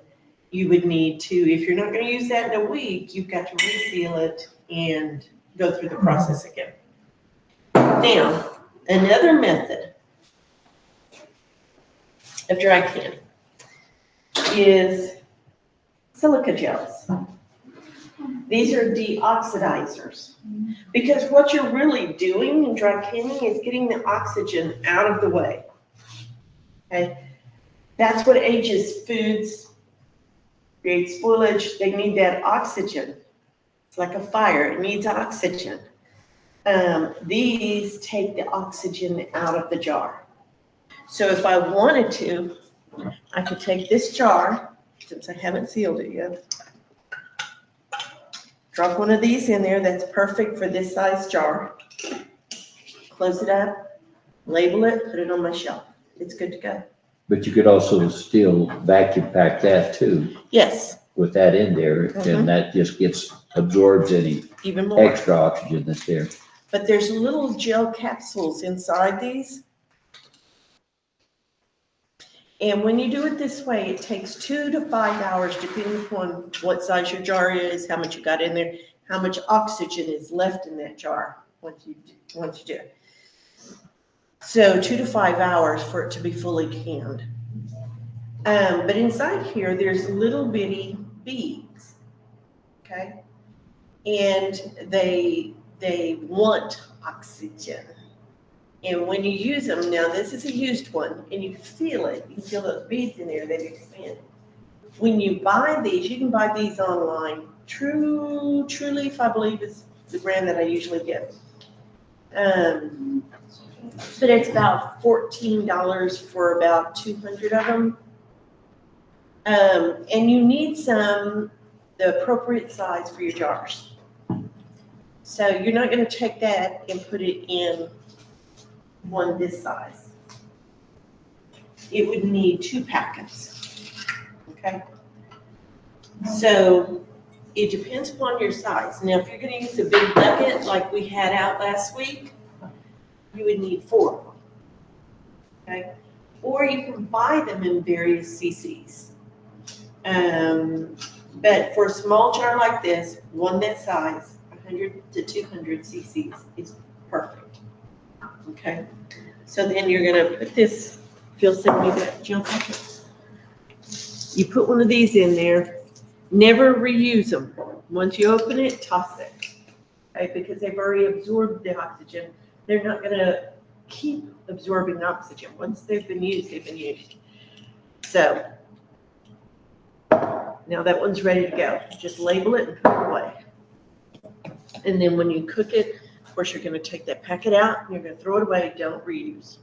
you would need to, if you're not going to use that in a week, you've got to reseal it and go through the process again. Now, another method of dry canning is silica gels. These are deoxidizers. Because what you're really doing in dry canning is getting the oxygen out of the way. Okay? That's what ages foods, creates spoilage. They need that oxygen. It's like a fire, it needs oxygen. These take the oxygen out of the jar. So if I wanted to, I could take this jar, since I haven't sealed it yet, drop one of these in there, that's perfect for this size jar. Close it up, label it, put it on my shelf. It's good to go. But you could also still vacuum pack that too, Yes, with that in there, and that just absorbs any even more. extra oxygen that's there. But there's little gel capsules inside these. And when you do it this way, it takes 2 to 5 hours, depending upon what size your jar is, how much you got in there, how much oxygen is left in that jar once you do it. So 2 to 5 hours for it to be fully canned. But inside here, there's little bitty beads, okay? And they want oxygen. And when you use them, now this is a used one, and you can feel it. You can feel those beads in there, they've expanded. When you buy these, you can buy these online. True Leaf, I believe, is the brand that I usually get. But it's about $14 for about 200 of them. And you need the appropriate size for your jars. So you're not going to take that and put it in one this size. It would need 2 packets. Okay? So it depends upon your size. Now, if you're going to use a big bucket like we had out last week, you would need 4 of them. Okay? Or you can buy them in various cc's. But for a small jar like this, one that size, 100 to 200 cc's is perfect. Okay? So then you're going to put this, Phil said we got gel packets. You put one of these in there. Never reuse them. Once you open it, toss it. Okay? Because they've already absorbed the oxygen. They're not going to keep absorbing oxygen. Once they've been used, they've been used. So now that one's ready to go. Just label it and put it away. And then when you cook it, of course, you're going to take that packet out and you're going to throw it away. Don't reuse.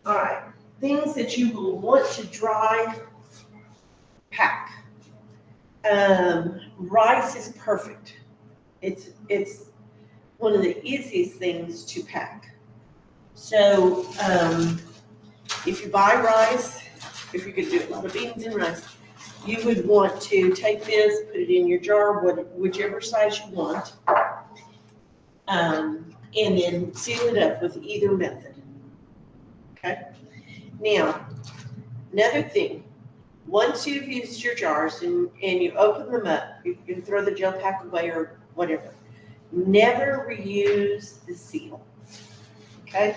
All right. Things that you will want to dry pack. Rice is perfect. It's one of the easiest things to pack. So, if you buy rice, if you're gonna do a lot of beans and rice, you would want to take this, put it in your jar, whichever size you want. And then seal it up with either method. Okay? Now, another thing, once you've used your jars and you open them up, you can throw the gel pack away or whatever. Never reuse the seal. Okay?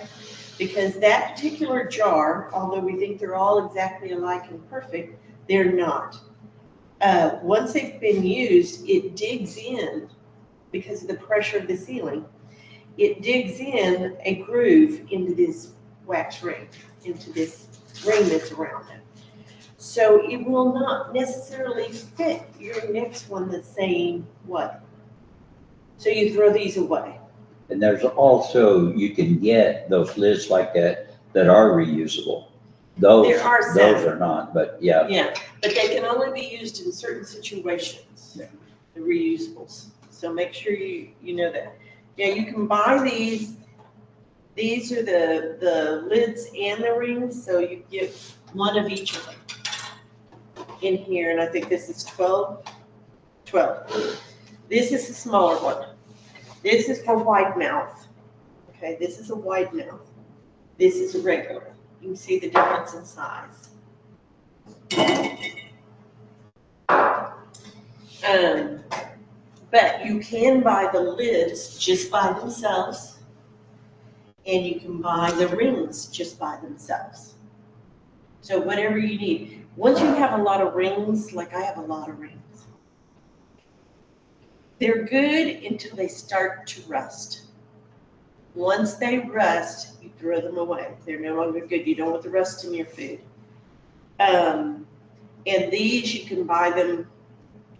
Because that particular jar, although we think they're all exactly alike and perfect, they're not. Once they've been used, it digs in, because of the pressure of the sealing, it digs in a groove into this wax ring, into this ring that's around it. So it will not necessarily fit your next one the same way. So you throw these away. And there's also, you can get those lids like that are reusable. Those There are some. those are not, but yeah. Yeah, but they can only be used in certain situations, Yeah. the reusables. So make sure you know that. Yeah, you can buy these. These are the lids and the rings, so you get one of each of them in here, and I think this is 12. This is the smaller one. This is for wide mouth. Okay, this is a wide mouth. This is a regular. You can see the difference in size. But you can buy the lids just by themselves, and you can buy the rings just by themselves. So whatever you need. Once you have a lot of rings, like I have a lot of rings, they're good until they start to rust. Once they rust, you throw them away. They're no longer good. You don't want the rust in your food. And these, you can buy them,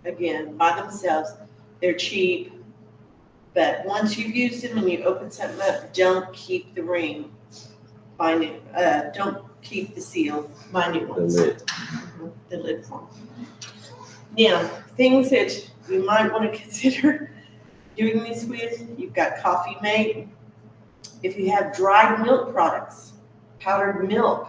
again, by themselves. They're cheap. But once you've used them and you open something up, don't keep the ring. Buy new. Don't keep the seal. Buy new ones. The lid. The lid form. Now, things that you might want to consider doing this with, you've got Coffee Mate. If you have dried milk products, powdered milk,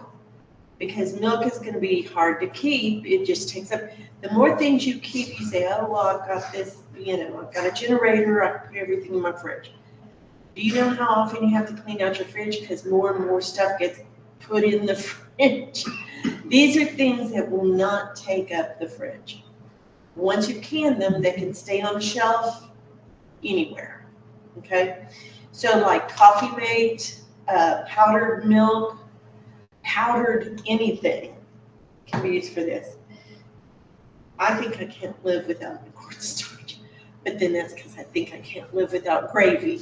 because milk is going to be hard to keep, it just takes up. The more things you keep, you say, oh, well, I've got this, I've got a generator, I can put everything in my fridge. Do you know how often you have to clean out your fridge? Because more and more stuff gets put in the fridge. These are things that will not take up the fridge. Once you can them, they can stay on the shelf anywhere, okay? So like Coffee Mate, powdered milk, powdered anything can be used for this. I think I can't live without the cornstarch, but then that's because I think I can't live without gravy.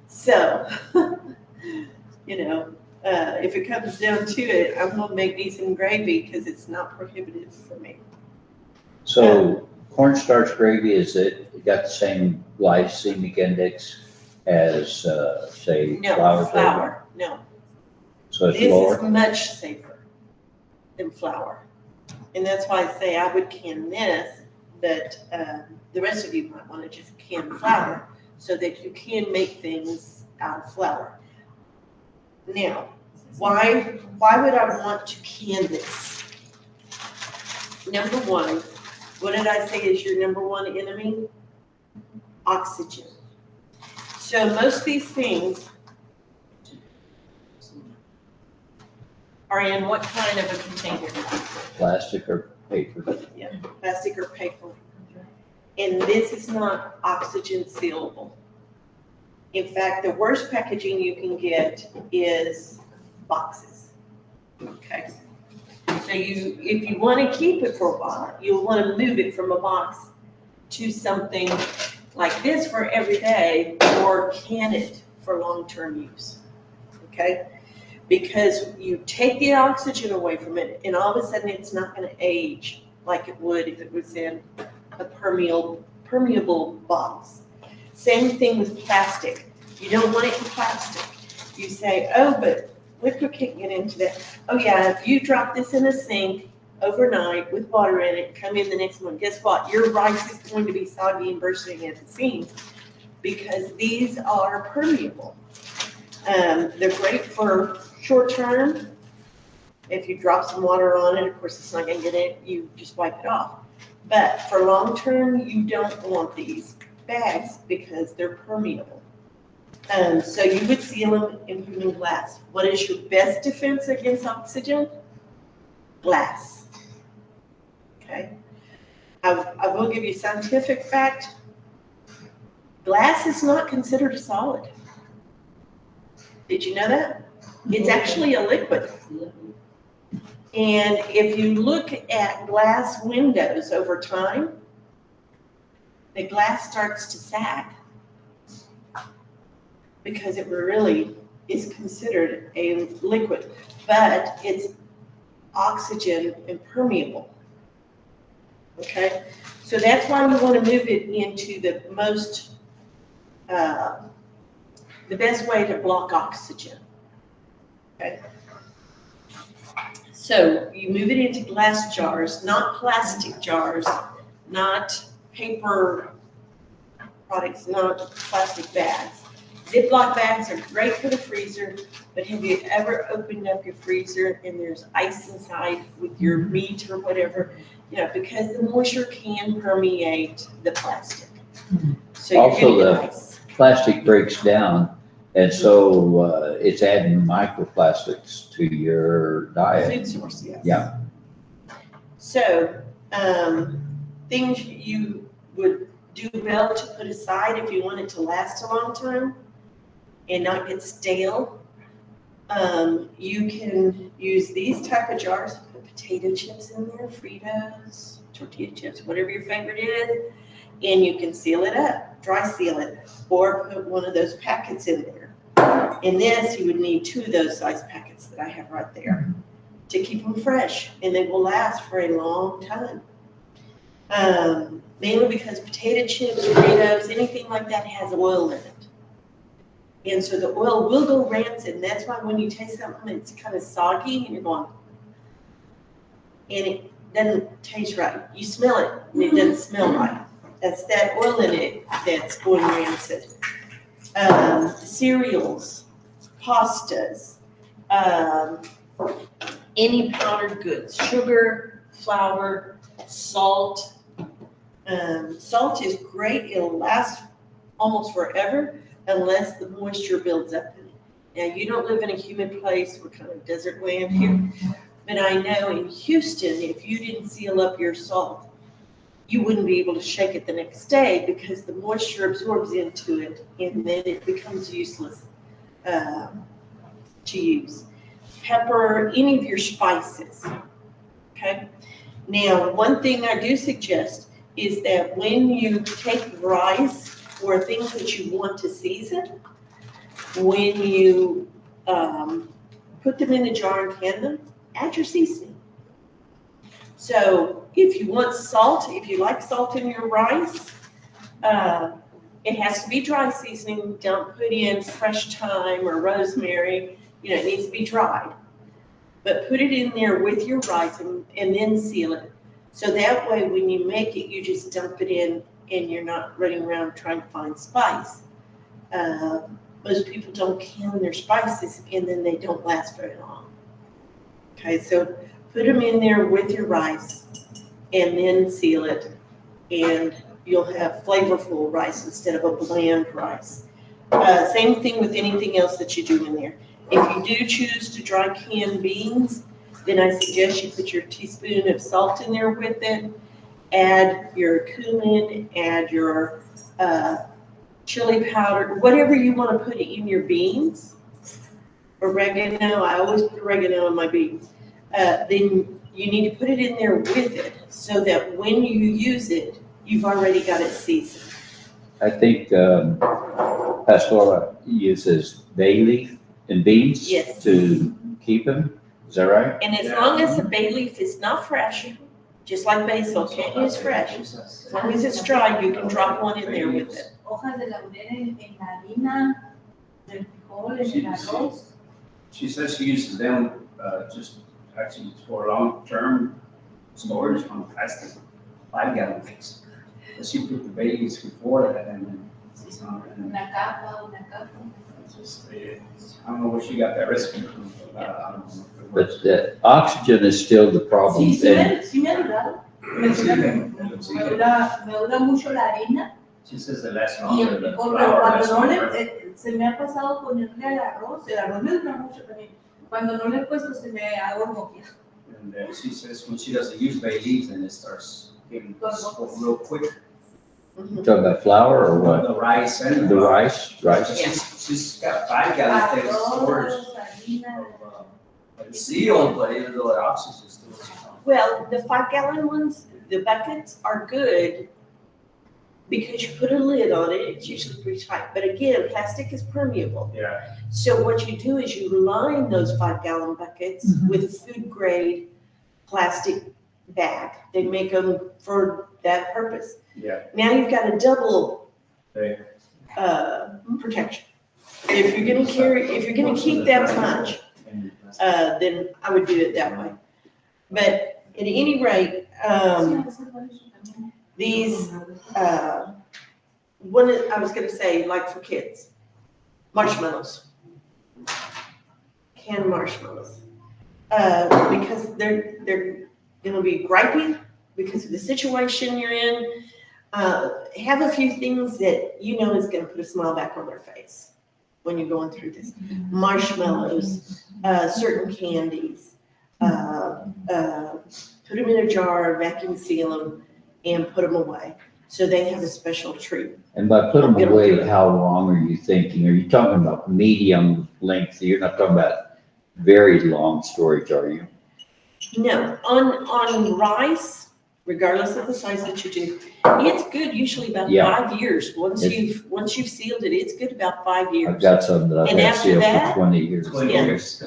So, if it comes down to it, I'm gonna make me some gravy because it's not prohibitive for me. So cornstarch gravy, is it got the same glycemic index as, say, No, flour gravy? flour, no. So it's This lower? is much safer than flour. And that's why I say I would can this, but the rest of you might want to just can flour so that you can make things out of flour. Now, why would I want to can this? Number one, what did I say is your number one enemy? Oxygen. So most of these things are in what kind of a container? Plastic or paper? Yeah, plastic or paper. And this is not oxygen sealable. In fact, the worst packaging you can get is boxes. Okay. So if you want to keep it for a while, you'll want to move it from a box to something like this for every day, or can it for long-term use. Okay. Because you take the oxygen away from it, and all of a sudden it's not going to age like it would if it was in a permeable box. Same thing with plastic. You don't want it in plastic. You say, oh, but liquid can't get into that. Oh yeah, if you drop this in a sink overnight with water in it, come in the next morning, guess what? Your rice is going to be soggy and bursting at the seams because these are permeable. They're great for short term. If you drop some water on it, of course, it's not gonna get it, you just wipe it off. But for long term, you don't want these bags because they're permeable. So you would seal them and put them in glass. What is your best defense against oxygen? Glass. Okay. I will give you a scientific fact. Glass is not considered a solid. Did you know that? It's actually a liquid. And if you look at glass windows over time, the glass starts to sag because it really is considered a liquid, but it's oxygen impermeable. Okay, so that's why we want to move it into the best way to block oxygen. Okay. So you move it into glass jars, not plastic jars, not paper products, not plastic bags. Ziploc bags are great for the freezer, but have you ever opened up your freezer and there's ice inside with your meat or whatever? You know, because the moisture can permeate the plastic. So you're Also, gonna the get ice. plastic breaks down, and so it's adding microplastics to your diet. Food source, yes. Yeah. So, things you would do well to put aside if you want it to last a long time and not get stale. You can use these type of jars, put potato chips in there, Fritos, tortilla chips, whatever your favorite is, and you can seal it up, dry seal it, or put one of those packets in there. In this, you would need 2 of those size packets that I have right there to keep them fresh, and they will last for a long time. Mainly because potato chips, Fritos, anything like that has oil in it. And so the oil will go rancid, and that's why when you taste something, it's kind of soggy, and you're going, and it doesn't taste right. You smell it, and it doesn't smell right. That's that oil in it that's going rancid. Cereals, pastas, any powdered goods, sugar, flour, salt. Salt is great. It'll last almost forever unless the moisture builds up in it. Now, you don't live in a humid place. We're kind of desert land here. But I know in Houston, if you didn't seal up your salt, you wouldn't be able to shake it the next day because the moisture absorbs into it and then it becomes useless to use. Pepper, any of your spices, okay? Now, one thing I do suggest is that when you take rice or things that you want to season, when you put them in a jar and can them, add your seasoning. So if you want salt, if you like salt in your rice, it has to be dry seasoning. Don't put in fresh thyme or rosemary. You know, it needs to be dried. But put it in there with your rice and then seal it. So that way when you make it, you just dump it in and you're not running around trying to find spice. Most people don't can their spices and then they don't last very long. Okay, so put them in there with your rice and then seal it, and you'll have flavorful rice instead of a bland rice. Same thing with anything else that you do in there. If you do choose to dry can beans, then I suggest you put your teaspoon of salt in there with it, add your cumin, add your chili powder, whatever you want to put in your beans. Oregano, I always put oregano in my beans. Then you need to put it in there with it so that when you use it, you've already got it seasoned. I think Pastora uses bay leaf and beans Yes. to keep them. Is that right? And as long as the bay leaf is not fresh, just like basil, can't use fresh. As long as it's dry, you can drop one in there with it. Hojas de laurel en la harina, del frijol, en el arroz. She says she uses them just actually for long-term storage on plastic 5-gallon things. But she put the bay leaves before that and then it's on. Una capa, una capa. Just, I don't know where she got that recipe from, but I don't know. if it works. But the oxygen is still the problem. Sí, And sí me ha durado. Sí, Me dura mucho la harina. She says it lasts Y longer, the pero flour lasts cuando no longer. le, se me ha pasado ponerle al arroz, el arroz me dura mucho también. Cuando no le he puesto se me agorgoquia. And she says when she doesn't use bay leaves, then it starts getting real quick. talking about flour or what? The rice and The rice. She's got 5 gallon tanks of storage. Arroz, harina. It's sealed, but even though the oxygen is still. Well, the 5-gallon ones, the buckets are good because you put a lid on it, it's usually pretty tight. But again, plastic is permeable. Yeah. So what you do is you line those 5-gallon buckets with a food grade plastic bag. They make them for that purpose. Yeah. Now you've got a double Okay. protection. If you're gonna keep that much, then I would do it that way. But at any rate, these, I was gonna say, like for kids, marshmallows. Canned marshmallows. Because they're gonna be gripey because of the situation you're in. Have a few things that you know is gonna put a smile back on their face when you're going through this. Marshmallows, certain candies, put them in a jar, vacuum seal them, and put them away. So they have a special treat. And by put them away, how long are you thinking? Are you talking about medium length? You're not talking about very long storage, are you? No, on rice, regardless of the size that you do, it's good usually about Yeah. 5 years. Once you've sealed it, it's good about 5 years. I've got some that I've And had after sealed that- for 20 years. 20 Yeah. years.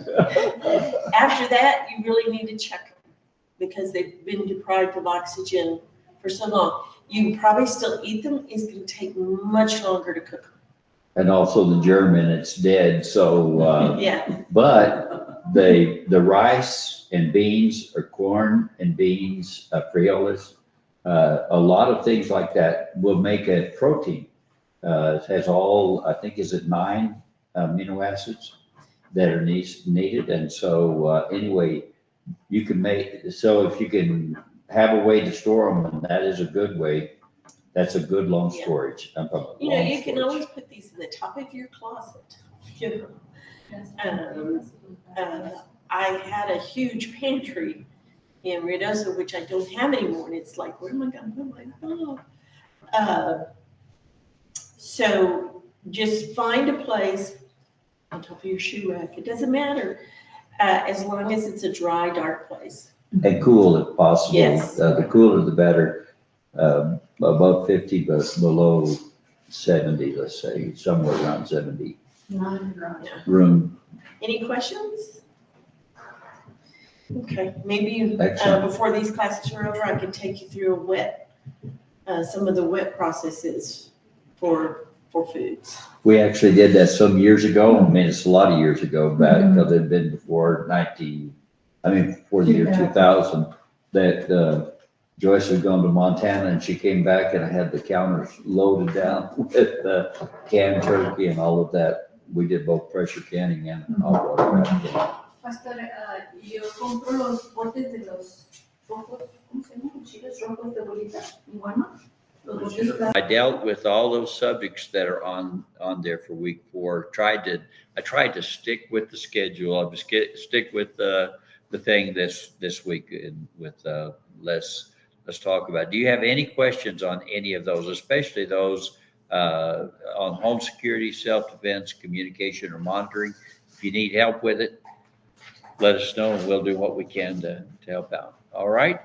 After that, you really need to check them because they've been deprived of oxygen for so long. You can probably still eat them. It's going to take much longer to cook them. And also the germ in it's dead, so, Yeah, but the rice and beans or corn and beans, frioles, a lot of things like that will make a protein. It has all, I think, is it 9 amino acids that are needed. And so, anyway, you can make, so if you can have a way to store them, and that is a good way, that's a good long Yeah. storage. I'm talking about you know, long you can storage. always put these in the top of your closet. You know, I had a huge pantry in Ruidoso, which I don't have anymore, and it's like, where am I gonna put my stuff? So just find a place on top of your shoe rack. It doesn't matter, as long as it's a dry, dark place. And cool if possible. Yes. The cooler the better. Above 50, but below 70, let's say, somewhere around 70. Room. Any questions? Okay, maybe Excellent. before these classes are over, I can take you through some of the wet processes for foods. We actually did that some years ago. I mean, it's a lot of years ago, back, because it'd been before before the year 2000, that Joyce had gone to Montana and she came back and I had the counters loaded down with canned turkey and all of that. We did both pressure canning and hot water wrapping. Pastor, yo compro los botes de los rojos, ¿cómo se llaman? Chiles rojos de bolita. Igual, ¿no? Los botes I dealt with all those subjects that are on there for week 4. I tried to stick with the schedule. I was stick with the thing this week and with let's talk about. Do you have any questions on any of those, especially those on home security, self-defense, communication, or monitoring? If you need help with it, let us know and we'll do what we can to help out. All right?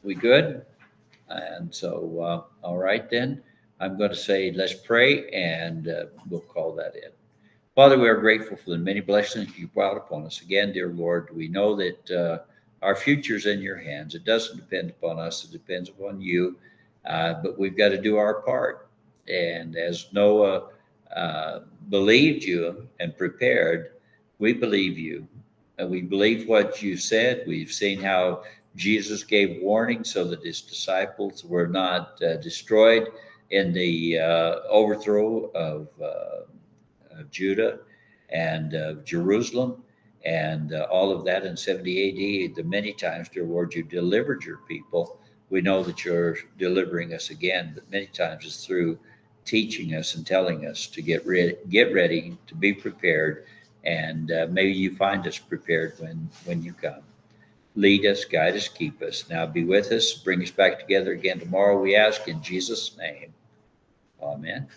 We good? And so, all right then, I'm going to say, let's pray and we'll call that in. Father, we are grateful for the many blessings you brought upon us. Again, dear Lord, we know that our future's in your hands. It doesn't depend upon us. It depends upon you. But we've got to do our part. And as Noah believed you and prepared, we believe you. And we believe what you said. We've seen how Jesus gave warning so that his disciples were not destroyed in the overthrow of of Judah and of Jerusalem and all of that in 70 AD. The many times, dear Lord, you delivered your people. We know that you're delivering us again, but many times it's through teaching us and telling us to get ready, to be prepared, and may you find us prepared when you come. Lead us, guide us, keep us. Now be with us. Bring us back together again tomorrow, we ask in Jesus' name. Amen.